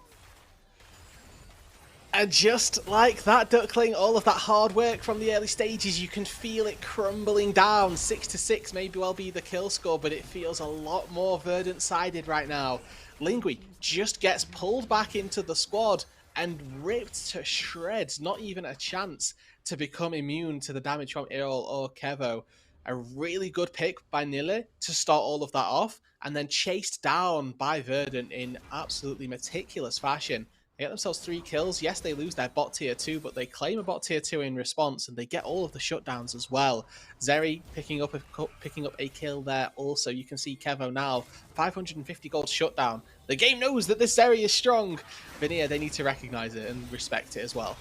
And just like that, Duckling, all of that hard work from the early stages, you can feel it crumbling down. 6-6 may well be the kill score, but it feels a lot more Verdant-sided right now. Lingui just gets pulled back into the squad and ripped to shreds. Not even a chance to become immune to the damage from Earl or Kevo. A really good pick by Nilla to start all of that off, and then chased down by Verdant in absolutely meticulous fashion. They get themselves 3 kills. Yes, they lose their bot tier 2, but they claim a bot tier 2 in response, and they get all of the shutdowns as well. Zeri picking up a kill there also. You can see Kevo now, 550 gold shutdown. The game knows that this Zeri is strong. Vanir, they need to recognize it and respect it as well.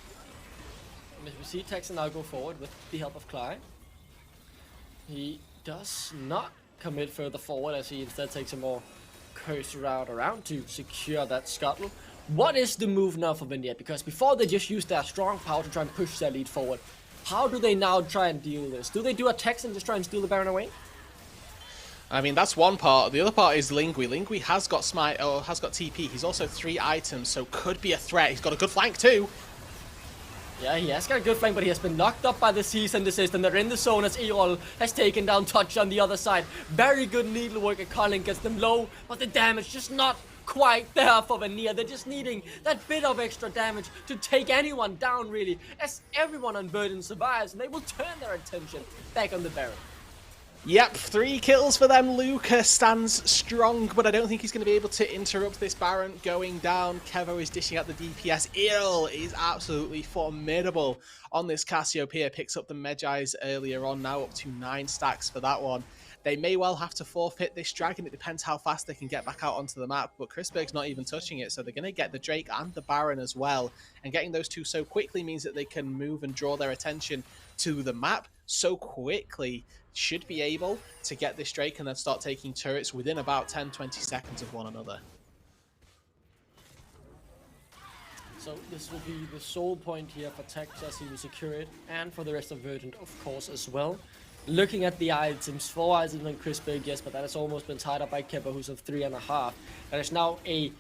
As we see Texan now go forward with the help of Clyde. He does not commit further forward as he instead takes a more cursed route around to secure that scuttle. What is the move now for Vanir? Because before they just used their strong power to try and push their lead forward. How do they now try and deal with this? Do they do a Tex and just try and steal the Baron away? I mean, that's one part. The other part is Lingui. Lingui has got smite, or has got TP. He's also 3 items, so could be a threat. He's got a good flank too. Yeah, he has got a good flank, but he has been knocked up by the cease and desist, and they're in the zone as Erol has taken down Touch on the other side. Very good needlework at Colin, gets them low, but the damage just not quite there for Vanir. They're just needing that bit of extra damage to take anyone down, really, as everyone on Verdant survives, and they will turn their attention back on the Baron. Yep, 3 kills for them. Luca stands strong, but I don't think he's going to be able to interrupt this Baron going down. Kevo is dishing out the DPS. Erol is absolutely formidable on this Cassiopeia. Picks up the Medjais earlier on, now up to 9 stacks for that one. They may well have to forfeit this dragon. It depends how fast they can get back out onto the map, but Chrisberg's not even touching it, so they're going to get the Drake and the Baron as well. And getting those two so quickly means that they can move and draw their attention to the map so quickly. Should be able to get this Drake and then start taking turrets within about 10-20 seconds of one another. So this will be the sole point here for Texas. He will secure it, and for the rest of Verdant, of course, as well. Looking at the items, 4 items on Chrisberg, yes, but that has almost been tied up by Kepa, who's of 3.5. There is now a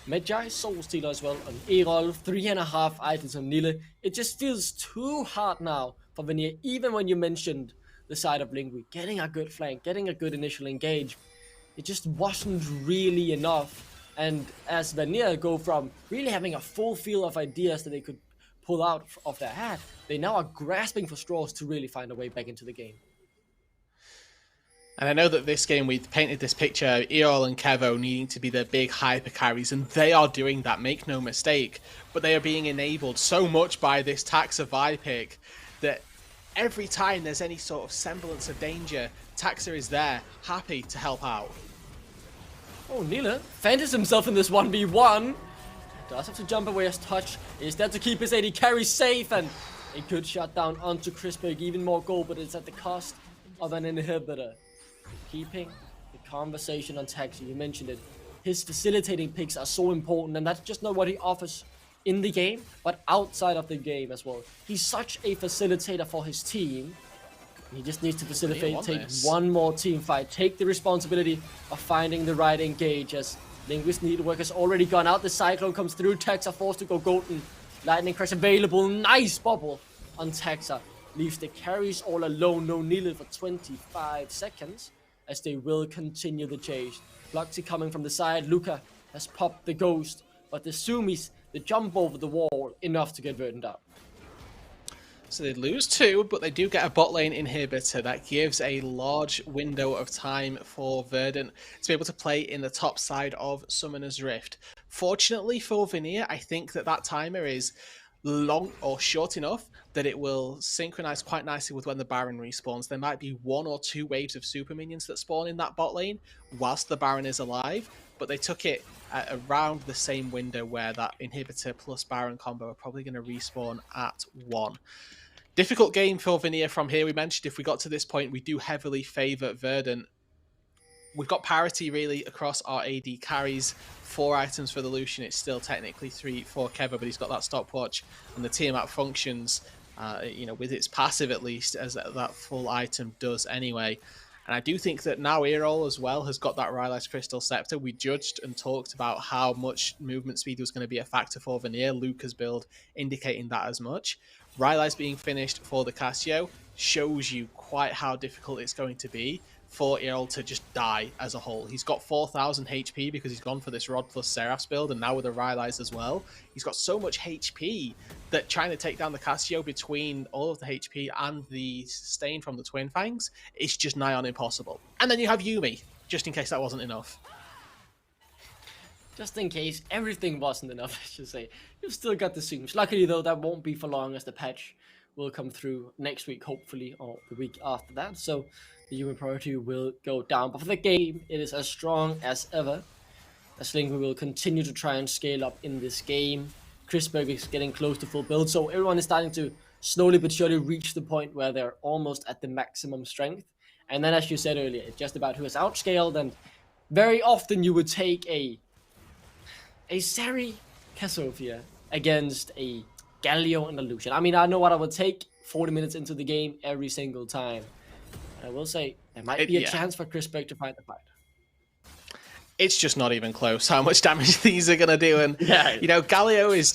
Medjai Soul Stealer as well on Erol, 3.5 items on Nile. It just feels too hard now for Vanir, even when you mentioned the side of Lingui, getting a good flank, getting a good initial engage. It just wasn't really enough. And as Vanir go from really having a full field of ideas that they could pull out of their hat, they now are grasping for straws to really find a way back into the game. And I know that this game we painted this picture, Erol and Kevo needing to be their big hyper carries, and they are doing that, make no mistake. But they are being enabled so much by this Taxa Vi pick that every time there's any sort of semblance of danger, Taxa is there, happy to help out. Oh, Nila fenders himself in this 1v1. Does have to jump away as Touch is there to keep his AD carry safe, and a good shot down onto Chrisberg, even more gold, but it's at the cost of an inhibitor. Keeping the conversation on Taxa, you mentioned it. His facilitating picks are so important, and that's just not what he offers in the game, but outside of the game as well. He's such a facilitator for his team. He just needs to facilitate, take one more team fight, take the responsibility of finding the right engage, as Linguist Needlework has already gone out. The Cyclone comes through, Taxa forced to go golden. Lightning Crash available, nice bubble on Taxa. Leaves the carries all alone, no Nila for 25 seconds, as they will continue the chase. Bloxy coming from the side, Luca has popped the ghost, but the Sumis, they jump over the wall, enough to get Verdant up. So they lose 2, but they do get a bot lane inhibitor. That gives a large window of time for Verdant to be able to play in the top side of Summoner's Rift. Fortunately for Vanir, I think that that timer is long or short enough that it will synchronize quite nicely with when the Baron respawns. There might be 1 or 2 waves of super minions that spawn in that bot lane whilst the Baron is alive, but they took it at around the same window where that inhibitor plus Baron combo are probably going to respawn at 1. Difficult game for Vanir from here. We mentioned if we got to this point, we do heavily favour Verdant. We've got parity really across our AD carries. 4 items for the Lucian. It's still technically 3 for Kevo, but he's got that stopwatch, and the Tiamat functions, you know, with its passive at least, as that full item does anyway. And I do think that now Erol as well has got that Rylai's Crystal Scepter. We judged and talked about how much movement speed was going to be a factor for Vanir. Luca's build indicating that as much. Rylai's being finished for the Cassio shows you quite how difficult it's going to be for Erol to just die as a whole. He's got 4,000 HP because he's gone for this Rod plus Seraph's build, and now with the Rylai's as well. He's got so much HP that trying to take down the Cassio between all of the HP and the sustain from the Twin Fangs is just nigh on impossible. And then you have Yuumi, just in case that wasn't enough. just in case everything wasn't enough, I should say, you've still got the zooms. Luckily though, that won't be for long, as the patch will come through next week, hopefully, or the week after that. So the human priority will go down. But for the game, it is as strong as ever. As Lingui will continue to try and scale up in this game. Chrisberg is getting close to full build, so everyone is starting to slowly but surely reach the point where they're almost at the maximum strength. And then, as you said earlier, it's just about who is outscaled, and very often you would take a Sari Cassiopeia against a Galio and a Lucian. I mean, I know what I would take 40 minutes into the game every single time. And I will say, there might be a chance for Chrisberg to find the fight. It's just not even close how much damage these are going to do. And, you know, Galio is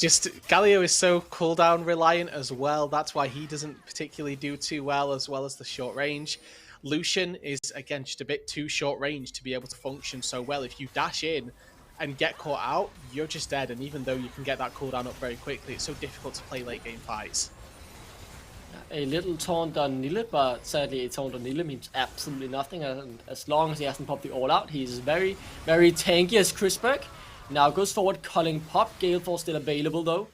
so cooldown reliant as well. That's why he doesn't particularly do too well as the short range. Lucian is, again, just a bit too short range to be able to function so well. If you dash in and get caught out, you're just dead. And even though you can get that cooldown up very quickly, it's so difficult to play late game fights. A little taunt on Nile, but sadly a taunt on Nile means absolutely nothing. And as long as he hasn't popped the all out, he's very, very tanky as Chrisberg. Now goes forward, calling pop. Gale Force still available though.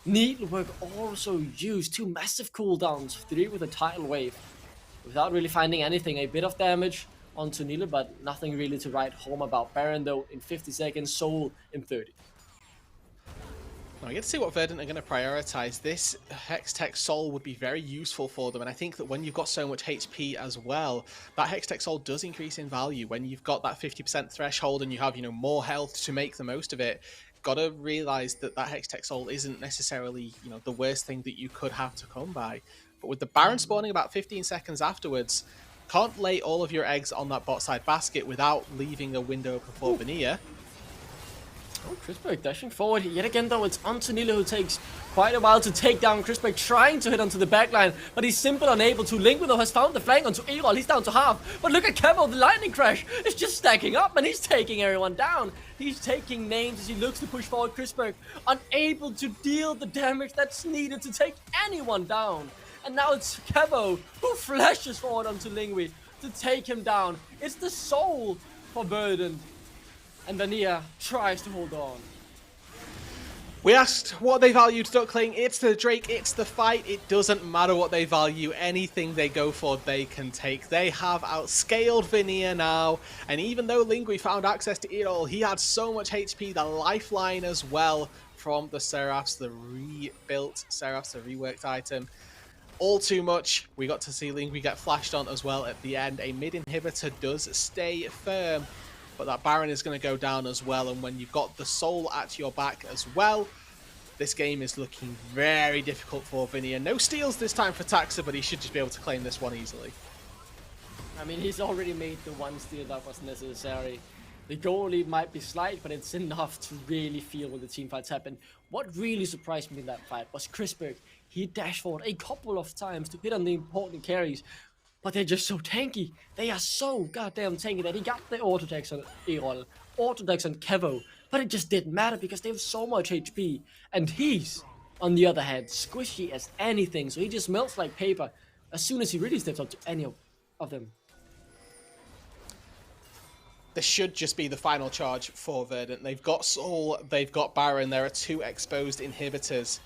Needlework also used 2 massive cooldowns, 3 with a tidal wave, without really finding anything. A bit of damage onto Nile, but nothing really to write home about. Baron though in 50 seconds, Soul in 30. I get to see what Verdant are going to prioritize. This Hextech Soul would be very useful for them, and I think that when you've got so much HP as well, that Hextech Soul does increase in value. When you've got that 50% threshold and you have, you know, more health to make the most of it, got to realize that that Hextech Soul isn't necessarily, you know, the worst thing that you could have to come by. But with the Baron spawning about 15 seconds afterwards, can't lay all of your eggs on that bot side basket without leaving a window open for Vanir. Oh, Chrisberg dashing forward yet again though. It's onto Nile, who takes quite a while to take down Chrisberg, trying to hit onto the backline, but he's simply unable to. Lingui though has found the flank onto Erol. He's down to half, but look at Kevo, the lightning crash is just stacking up and he's taking everyone down. He's taking names as he looks to push forward. Chrisberg unable to deal the damage that's needed to take anyone down. And now it's Kevo who flashes forward onto Lingui to take him down. It's the soul for Verdant. And Vanir tries to hold on. We asked what they valued Duckling. It's the Drake, it's the fight. It doesn't matter what they value. Anything they go for, they can take. They have outscaled Vanir now. And even though Lingui found access to it all, he had so much HP, the lifeline as well from the Seraphs, the rebuilt Seraphs, the reworked item. All too much. We got to see Lingui get flashed on as well at the end. A mid inhibitor does stay firm, but that Baron is going to go down as well. And when you've got the Soul at your back as well, this game is looking very difficult for Vanir. No steals this time for Taxa, but he should just be able to claim this one easily. I mean, he's already made the one steal that was necessary. The goal lead might be slight, but it's enough to really feel when the team fights happen. What really surprised me in that fight was Chrisberg. He dashed forward a couple of times to hit on the important carries, but they're just so tanky. They are so goddamn tanky that he got the auto attacks on Erol, auto attacks on Kevo, but it just didn't matter because they have so much HP. And he's, on the other hand, squishy as anything, so he just melts like paper as soon as he really steps up to any of them. This should just be the final charge for Verdant. They've got Soul, they've got Baron, there are 2 exposed inhibitors.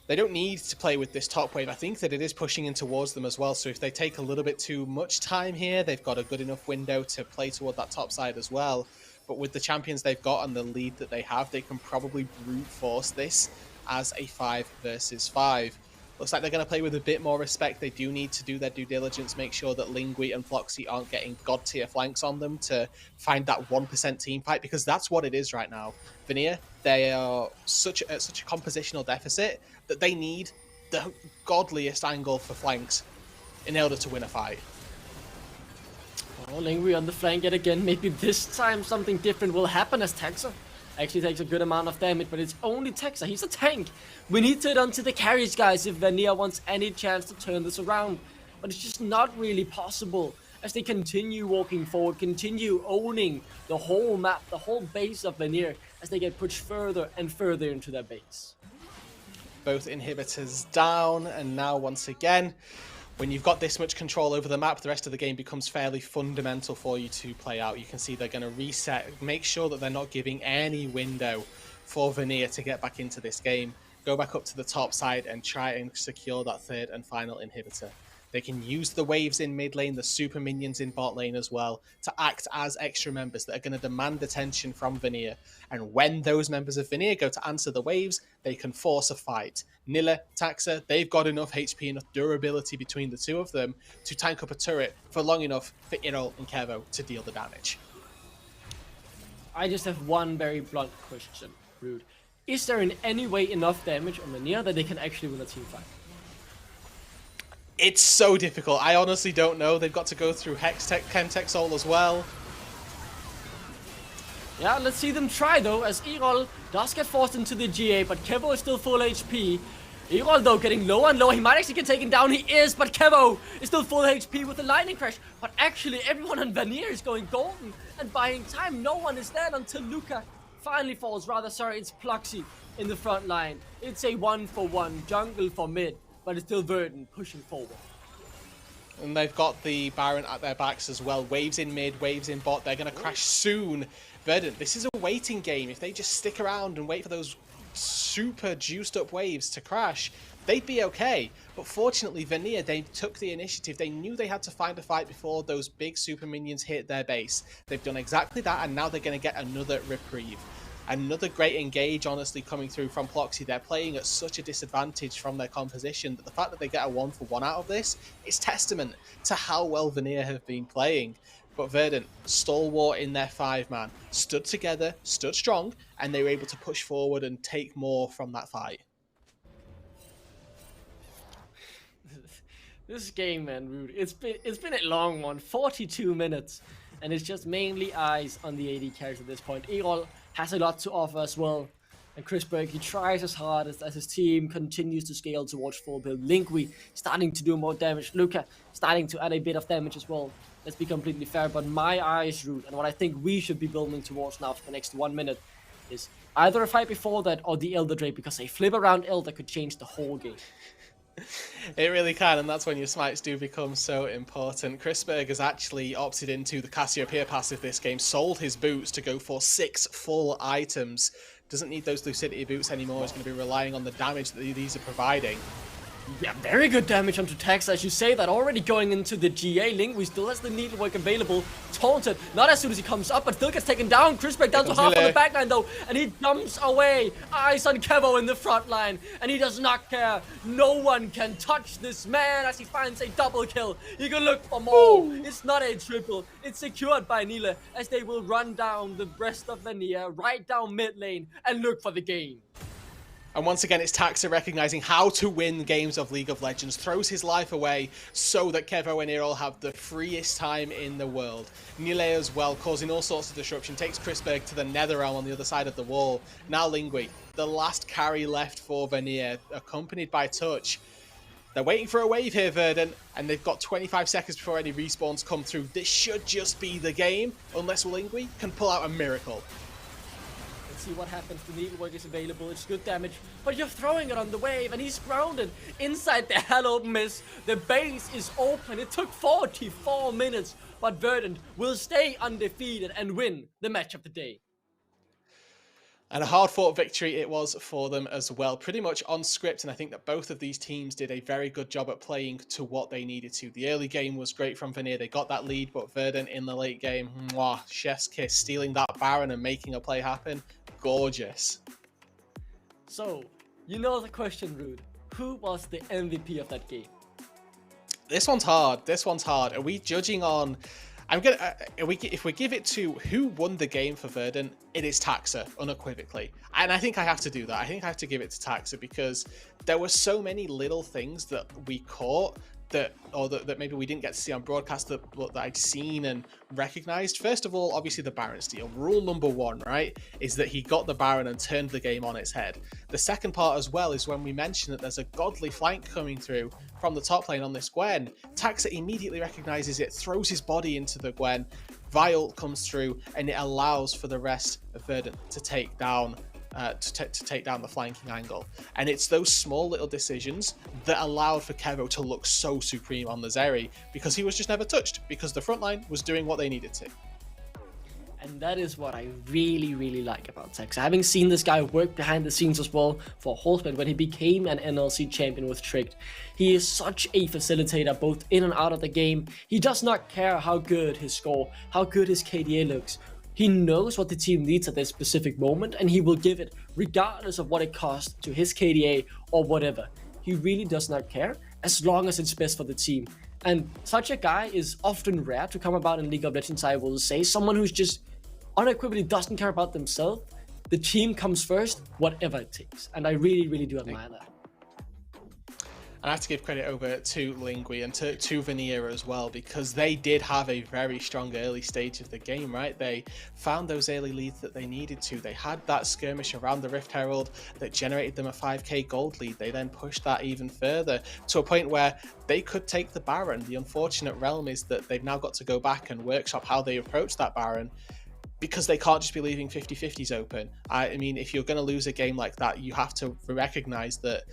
They don't need to play with this top wave. I think that it is pushing in towards them as well. So if they take a little bit too much time here, they've got a good enough window to play toward that top side as well. But with the champions they've got and the lead that they have, they can probably brute force this as a 5 versus 5. Looks like they're going to play with a bit more respect. They do need to do their due diligence, make sure that Lingui and Floxy aren't getting god tier flanks on them to find that 1% team fight, because that's what it is right now. Vanir, they are such a compositional deficit that they need the godliest angle for flanks in order to win a fight. Oh, Lingui on the flank yet again. Maybe this time something different will happen as Taxa actually takes a good amount of damage, but it's only Taxa. He's a tank. We need to hit onto the carries, guys, if Vanir wants any chance to turn this around. But it's just not really possible as they continue walking forward, continue owning the whole map, the whole base of Vanir, as they get pushed further and further into their base. Both inhibitors down, and now once again, When you've got this much control over the map, the rest of the game becomes fairly fundamental for you to play out. You can see they're going to reset, make sure that they're not giving any window for Vanir to get back into this game, go back up to the top side and try and secure that third and final inhibitor. They can use the waves in mid lane, the super minions in bot lane as well, to act as extra members that are going to demand attention from Vanir. And when those members of Vanir go to answer the waves, they can force a fight. Nilla, Taxa, they've got enough HP, enough durability between the two of them to tank up a turret for long enough for Irol and Kevo to deal the damage. I just have one very blunt question, Rude. Is there in any way enough damage on Vanir that they can actually win a team fight? It's so difficult. I honestly don't know. They've got to go through Hextech, Chemtech Soul as well. Yeah, let's see them try though, as Irol does get forced into the GA, but Kevo is still full HP. Irol though getting lower and lower. He might actually get taken down. He is, but Kevo is still full HP with the lightning crash. But actually everyone on Vanir is going golden and buying time. No one is dead until Luca finally falls. Rather, sorry, it's Pluxy in the front line. It's a 1-for-1 jungle for mid, but it's still Verdant pushing forward. And they've got the Baron at their backs as well. Waves in mid, waves in bot. They're going to crash soon. Verdant, this is a waiting game. If they just stick around and wait for those super juiced up waves to crash, they'd be okay. But fortunately, Vanir, they took the initiative. They knew they had to find a fight before those big super minions hit their base. They've done exactly that, and now they're going to get another reprieve. Another great engage, honestly, coming through from Ploxy. They're playing at such a disadvantage from their composition that the fact that they get a 1-for-1 out of this is testament to how well Vanir have been playing. But Verdant, stalwart in their 5-man, stood together, stood strong, and they were able to push forward and take more from that fight. This game, man, Rude. It's been a long one, 42 minutes, and it's just mainly eyes on the AD carries at this point. Irol has a lot to offer as well, and Chris Berg, he tries as hard as his team continues to scale towards full build. Linkwe starting to do more damage. Luca starting to add a bit of damage as well. Let's be completely fair, but my eyes, Rude, and what I think we should be building towards now for the next 1 minute is either a fight before that or the Elder Drake, because a flip around Elder could change the whole game. It really can, and that's when your smites do become so important. Chris Berg has actually opted into the Cassiopeia passive this game, sold his boots to go for 6 full items. Doesn't need those Lucidity boots anymore. He's going to be relying on the damage that these are providing. Yeah, very good damage onto Taxa, as you say that. Already going into the GA. Linkwe still has the needlework available. Taunted, not as soon as he comes up, but still gets taken down. Chris Berg down to half on the backline though, and he jumps away. Eyes on Kevo in the front line, and he does not care. No one can touch this man as he finds a double kill. He can look for more. It's not a triple. It's secured by Nilla, as they will run down the rest of Vanir, right down mid lane, and look for the game. And once again, it's Taxa recognizing how to win games of League of Legends, throws his life away so that Kevo and Irol have the freest time in the world. Nile as well, causing all sorts of disruption, takes Chris Berg to the Nether Realm on the other side of the wall. Now Linkwe, the last carry left for Vanir, accompanied by Touch. They're waiting for a wave here, Verdant, and they've got 25 seconds before any respawns come through. This should just be the game, unless Linkwe can pull out a miracle. See what happens. The needlework is available. It's good damage, but you're throwing it on the wave, and he's grounded inside the hell open mist. The base is open. It took 44 minutes, but Verdant will stay undefeated and win the match of the day. And a hard-fought victory it was for them as well, pretty much on script, and I think that both of these teams did a very good job at playing to what they needed to. The early game was great from Vanir, they got that lead, but Verdant in the late game, mwah, chef's kiss, stealing that Baron and making a play happen, gorgeous. So, you know the question, Rude. Who was the MVP of that game? This one's hard, Are we judging on... if we give it to who won the game for Verdant, it is Taxa, unequivocally. And I think I have to do that. I think I have to give it to Taxa because there were so many little things that we caught that maybe we didn't get to see on broadcast that I'd seen and recognized. First of all, obviously the Baron steal. Rule number 1, right, is that he got the Baron and turned the game on its head. The second part as well is when we mention that there's a godly flank coming through from the top lane on this Gwen. Taxa immediately recognizes it, throws his body into the Gwen, Vi ult comes through, and it allows for the rest of Verdant to take down to take down the flanking angle. And it's those small little decisions that allowed for Kevo to look so supreme on the Zeri, because he was just never touched, because the front line was doing what they needed to. And that is what I really, really like about Tex. Having seen this guy work behind the scenes as well for Horseman when he became an NLC champion with Tricked, he is such a facilitator both in and out of the game. He does not care how good his score, how good his KDA looks. He knows what the team needs at this specific moment, and he will give it regardless of what it costs to his KDA or whatever. He really does not care as long as it's best for the team. And such a guy is often rare to come about in League of Legends, I will say. Someone who's just unequivocally doesn't care about themselves. The team comes first, whatever it takes. And I really, really do admire that. And I have to give credit over to Lingui and to Vanir as well, because they did have a very strong early stage of the game, right? They found those early leads that they needed to. They had that skirmish around the Rift Herald that generated them a 5k gold lead. They then pushed that even further to a point where they could take the Baron. The unfortunate realm is that they've now got to go back and workshop how they approach that Baron, because they can't just be leaving 50-50s open. I mean, if you're going to lose a game like that, you have to recognize that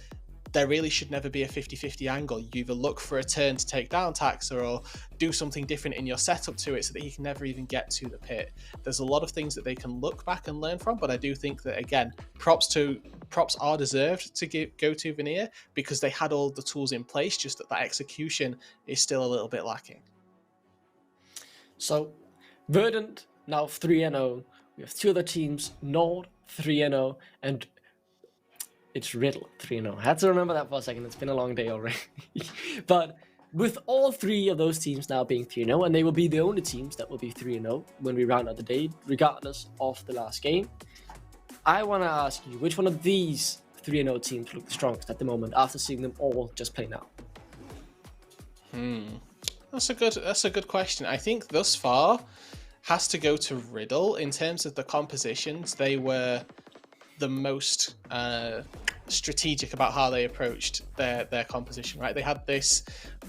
there really should never be a 50-50 angle. You either look for a turn to take down Taxa or do something different in your setup to it so that he can never even get to the pit. There's a lot of things that they can look back and learn from, but I do think that, again, props are deserved to go to Vanir, because they had all the tools in place, just that execution is still a little bit lacking. So, Verdant now 3-0. We have two other teams, Nord 3-0, and it's Riddle 3-0. I had to remember that for a second. It's been a long day already. But with all three of those teams now being 3-0, and they will be the only teams that will be 3-0 when we round out the day, regardless of the last game, I want to ask you, which one of these 3-0 teams look the strongest at the moment after seeing them all just play now? That's a good question. I think thus far has to go to Riddle. In terms of the compositions, they were the most strategic about how they approached their composition, right? They had this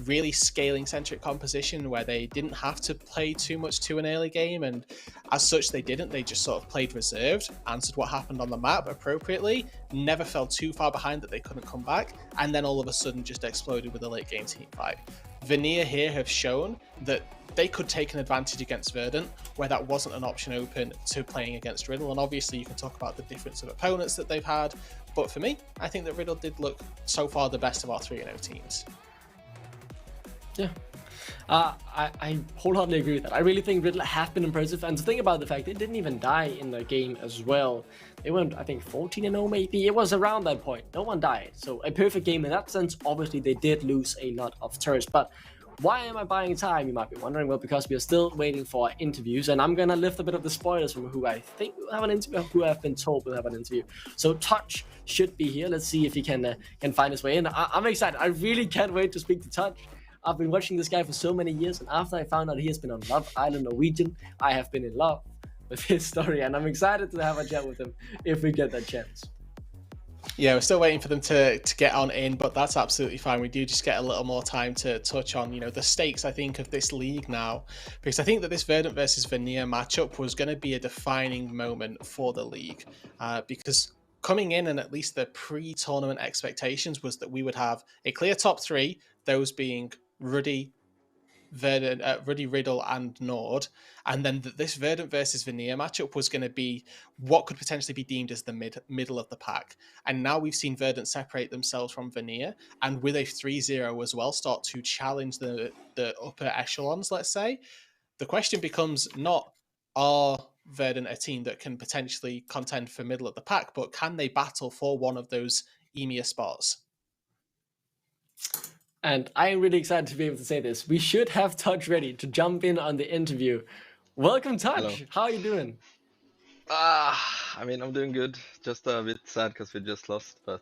really scaling centric composition where they didn't have to play too much to an early game, and as such they didn't. They just sort of played reserved, answered what happened on the map appropriately, never fell too far behind that they couldn't come back, and then all of a sudden just exploded with a late game team fight. Vanir here have shown that they could take an advantage against Verdant where that wasn't an option open to playing against Riddle. And obviously you can talk about the difference of opponents that they've had, but for me, I think that Riddle did look so far the best of our 3-0 teams. Yeah, I wholeheartedly agree with that. I really think Riddle have been impressive, and to think about the fact they didn't even die in the game as well. They went, I think, 14-0 maybe. It was around that point. No one died, so a perfect game in that sense. Obviously, they did lose a lot of turrets, but why am I buying time, you might be wondering? Well, because we are still waiting for interviews, and I'm gonna lift a bit of the spoilers from who I think will have an interview, who I've been told will have an interview. So Touch should be here. Let's see if he can find his way in. I'm excited. I really can't wait to speak to Touch. I've been watching this guy for so many years, and after I found out he has been on Love Island Norwegian, I have been in love with his story, and I'm excited to have a chat with him if we get that chance. Yeah, we're still waiting for them to get on in, but that's absolutely fine. We do just get a little more time to touch on, the stakes, I think, of this league now, because I think that this Verdant versus Vanir matchup was going to be a defining moment for the league, because coming in and at least the pre-tournament expectations was that we would have a clear top three, those being Ruddy, Verdant, Ruddy, Riddle, and Nord, and then this Verdant versus Vanir matchup was going to be what could potentially be deemed as the middle of the pack. And now we've seen Verdant separate themselves from Vanir, and with a 3-0 as well, start to challenge the upper echelons, let's say. The question becomes not, are Verdant a team that can potentially contend for middle of the pack, but can they battle for one of those EMEA spots? And I am really excited to be able to say this. We should have Touch ready to jump in on the interview. Welcome, Touch. Hello. How are you doing? I mean, I'm doing good. Just a bit sad because we just lost, but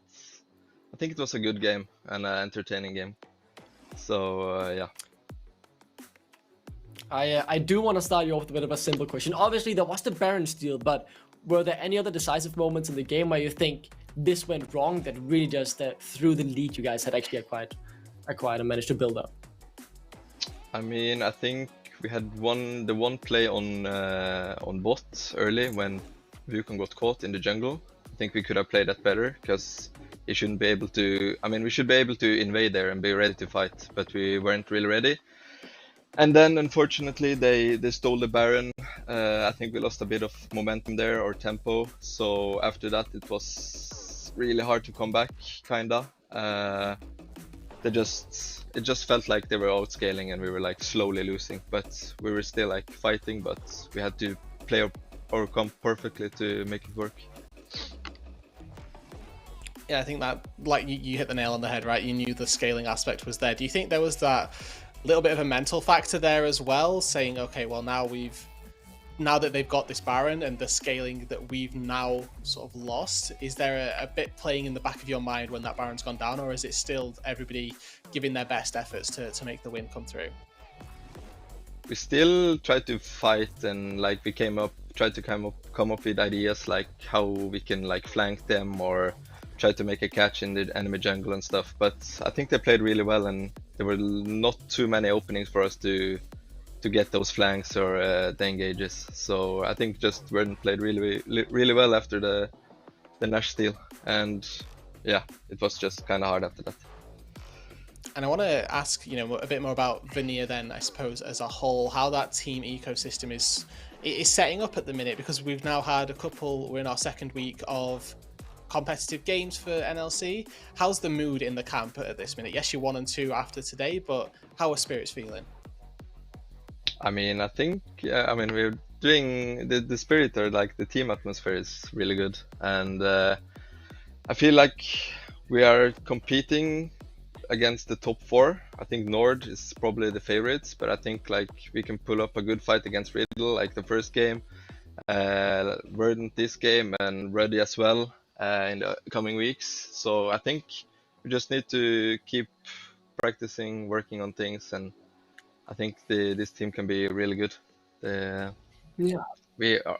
I think it was a good game and an entertaining game. So, yeah. I do want to start you off with a bit of a simple question. Obviously, there was the Baron steal, but were there any other decisive moments in the game where you think this went wrong that really just threw the lead you guys had actually acquired and managed to build up? I mean, I think we had the one play on bot early when Wukong got caught in the jungle. I think we could have played that better because he shouldn't be able to. I mean, we should be able to invade there and be ready to fight, but we weren't really ready. And then, unfortunately, they stole the Baron. I think we lost a bit of momentum there or tempo. So after that, it was really hard to come back, kinda. It just felt like they were outscaling and we were like slowly losing. But we were still like fighting, but we had to play our comp perfectly to make it work. Yeah, I think that, like, you hit the nail on the head, right? You knew the scaling aspect was there. Do you think there was that little bit of a mental factor there as well, saying, okay, well, now that they've got this Baron and the scaling that we've now sort of lost, is there a bit playing in the back of your mind when that Baron's gone down, or is it still everybody giving their best efforts to make the win come through? We still tried to fight and like we tried to come up with ideas like how we can like flank them or try to make a catch in the enemy jungle and stuff. But I think they played really well and there were not too many openings for us to get those flanks or the engages. So I think just Verdant played really well after the Nash steal, and yeah, it was just kind of hard after that. And I want to ask, a bit more about Vanir then, I suppose, as a whole, how that team ecosystem is setting up at the minute, because we've now had we're in our second week of competitive games for NLC. How's the mood in the camp at this minute? Yes, you're 1-2 after today, but how are spirits feeling? I mean, I think, we're doing the spirit, or like the team atmosphere is really good. And I feel like we are competing against the top 4. I think Nord is probably the favorites, but I think like we can pull up a good fight against Riddle, like the first game, Verdant this game, and Ready as well in the coming weeks. So I think we just need to keep practicing, working on things, and I think this team can be really good.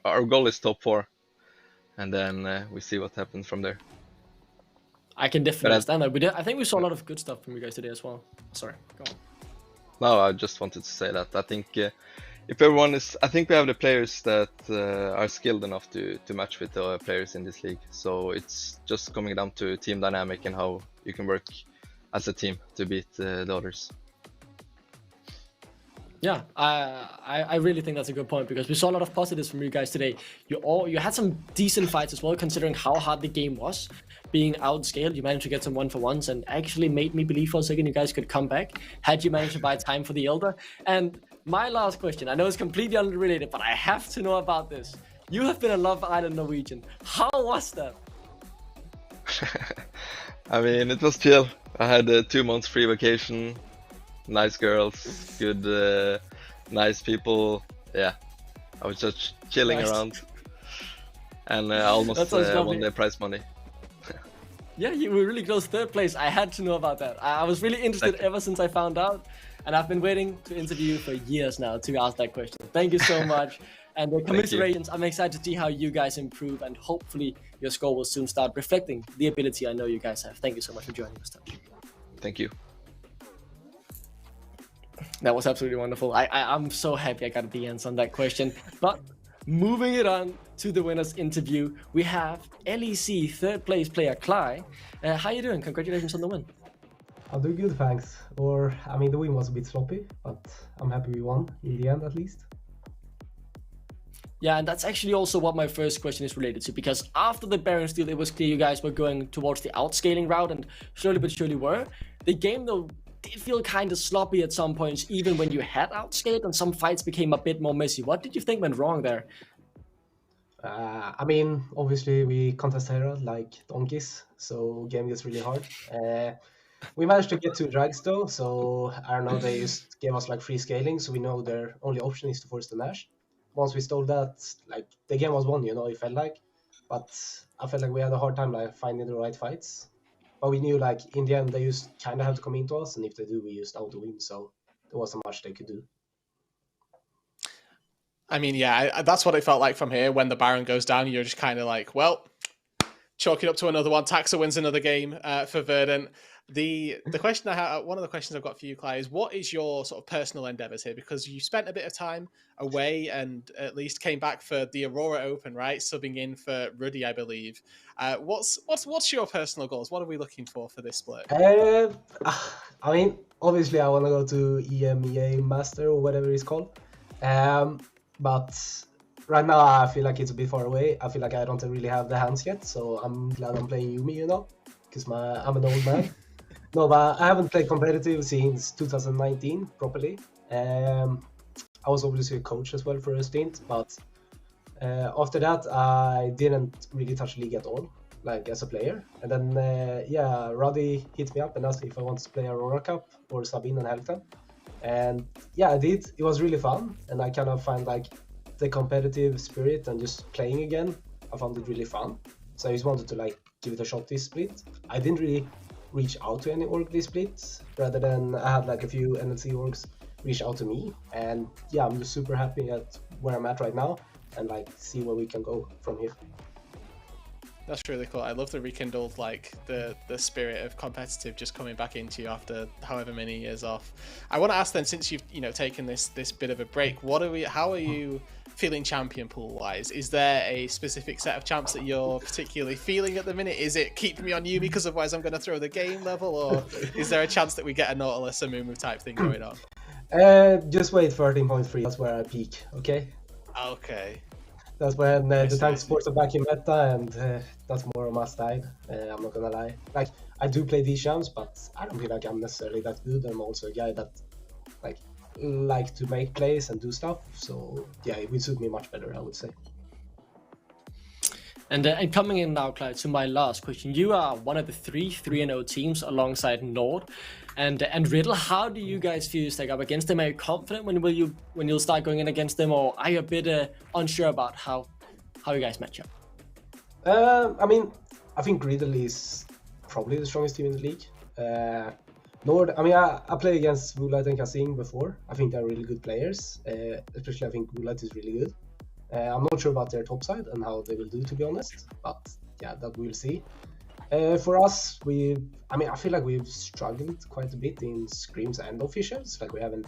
Our goal is top 4, and then we see what happens from there. I can definitely understand that. I think we saw a lot of good stuff from you guys today as well. Sorry, go on. No, I just wanted to say that. I think I think we have the players that are skilled enough to match with the players in this league. So it's just coming down to team dynamic and how you can work as a team to beat the others. Yeah, I really think that's a good point, because we saw a lot of positives from you guys today. You had some decent fights as well, considering how hard the game was. Being outscaled, you managed to get some 1-for-1s and actually made me believe for a second you guys could come back had you managed to buy time for the Elder. And my last question, I know it's completely unrelated, but I have to know about this. You have been a Love Island Norwegian. How was that? I mean, it was chill. I had a 2 months free vacation. Nice girls, good, nice people. Yeah, I was just chilling around, and I almost won the prize money. Yeah, you were really close, 3rd place. I had to know about that. I was really interested ever since I found out, and I've been waiting to interview you for years now to ask that question. Thank you so much, and commiserations. I'm excited to see how you guys improve, and hopefully your score will soon start reflecting the ability I know you guys have. Thank you so much for joining us, Tom. Thank you. That was absolutely wonderful. I'm so happy I got the answer on that question. But moving it on to the winner's interview, we have NLC 3rd place player Cly. How you doing? Congratulations on the win. I'm doing good, thanks. The win was a bit sloppy, but I'm happy we won in the end at least. Yeah, and that's actually also what my first question is related to, because after the Baron steal, it was clear you guys were going towards the outscaling route, and slowly but surely were. The game, though, did feel kind of sloppy at some points, even when you had outscaled, and some fights became a bit more messy. What did you think went wrong there? Obviously we contest Herald like donkeys, so game gets really hard. We managed to get 2 drags though, so I don't know, they just gave us like free scaling, so we know their only option is to force the Nash. Once we stole that, like the game was won, it felt like. But I felt like we had a hard time like finding the right fights. But we knew like in the end they just kind of have to come into us, and if they do, we just auto win. So there wasn't much they could do. I mean, yeah, that's what it felt like from here. When the Baron goes down, you're just kind of like, well, chalk it up to another one. Taxa wins another game for Verdant. The question I have, one of the questions I've got for you, Clyde, is what is your sort of personal endeavors here? Because you spent a bit of time away and at least came back for the Aurora Open, right? Subbing in for Ruddy, I believe. What's your personal goals? What are we looking for this split? I mean, obviously, I want to go to EMEA Master or whatever it's called. But right now, I feel like it's a bit far away. I feel like I don't really have the hands yet, so I'm glad I'm playing Yumi, you know, because I'm an old man. No, but I haven't played competitive since 2019 properly. I was obviously a coach as well for a stint, but after that, I didn't really touch league at all, like as a player. And then, yeah, Ruddy hit me up and asked me if I wanted to play Aurora Cup or sub in and help them. And yeah, I did. It was really fun, and I kind of find like the competitive spirit and just playing again. I found it really fun. So I just wanted to like give it a shot this split. I didn't really reach out to any org this split, rather than I had like a few NLC orgs reach out to me. And yeah, I'm just super happy at where I'm at right now and like see where we can go from here. That's really cool. I love the rekindled, like the spirit of competitive just coming back into you after however many years off. I want to ask then, since you've taken this bit of a break, how are you feeling champion pool wise? Is there a specific set of champs that you're particularly feeling at the minute? Is it keep me on you because otherwise I'm going to throw the game level, or is there a chance that we get a Nautilus, a Mumu type thing going on? Just wait 13.3. That's where I peak. Okay. Okay. That's when the tank sports are back in meta, and that's more a must-have. I'm not gonna lie. Like, I do play these champs, but I don't feel like I'm necessarily that good. I'm also a guy that like to make plays and do stuff. So yeah, it would suit me much better, I would say. And coming in now, Clyde, to my last question. You are one of the 3-0 teams alongside Nord and Riddle. How do you guys feel you stack up against them? Are you confident when you'll start going in against them, or are you a bit unsure about how you guys match up? I mean, I think Riddle is probably the strongest team in the league. Nord, I mean, I played against Woolite and Kasing before. I think they're really good players. Especially, I think Woolite is really good. I'm not sure about their top side and how they will do, to be honest. But yeah, that we'll see. For us, I feel like we've struggled quite a bit in scrims and officials. Like, we haven't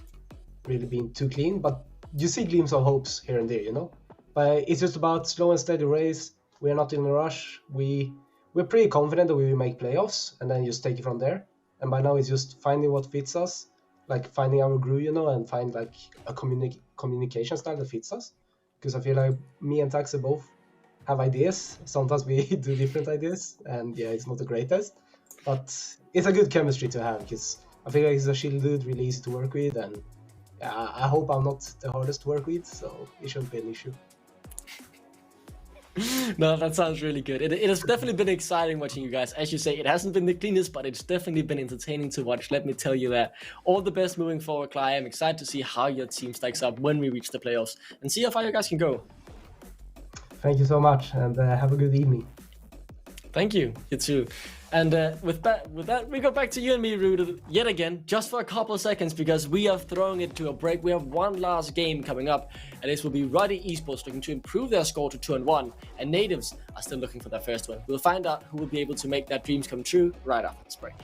really been too clean, but you see glimpses of hopes here and there, you know. But it's just about slow and steady race. We're not in a rush. We're pretty confident that we will make playoffs, and then just take it from there. And by now, it's just finding what fits us, like finding our groove, you know, and find like a communication style that fits us. Because I feel like me and Taxa both have ideas. Sometimes we do different ideas, and yeah, it's not the greatest. But it's a good chemistry to have, because I feel like he's a chill dude, really easy to work with, and yeah, I hope I'm not the hardest to work with, so it shouldn't be an issue. No, that sounds really good. It has definitely been exciting watching you guys. As you say, it hasn't been the cleanest, but it's definitely been entertaining to watch. Let me tell you that. All the best moving forward, Clyde. I'm excited to see how your team stacks up when we reach the playoffs and see how far you guys can go. Thank you so much, and have a good evening. Thank you. You too. And with that, we go back to you and me, Rude, yet again, just for a couple of seconds, because we are throwing it to a break. We have one last game coming up, and this will be Ruddy Esports looking to improve their score to 2-1, and Natives are still looking for their first one. We'll find out who will be able to make their dreams come true right after this break.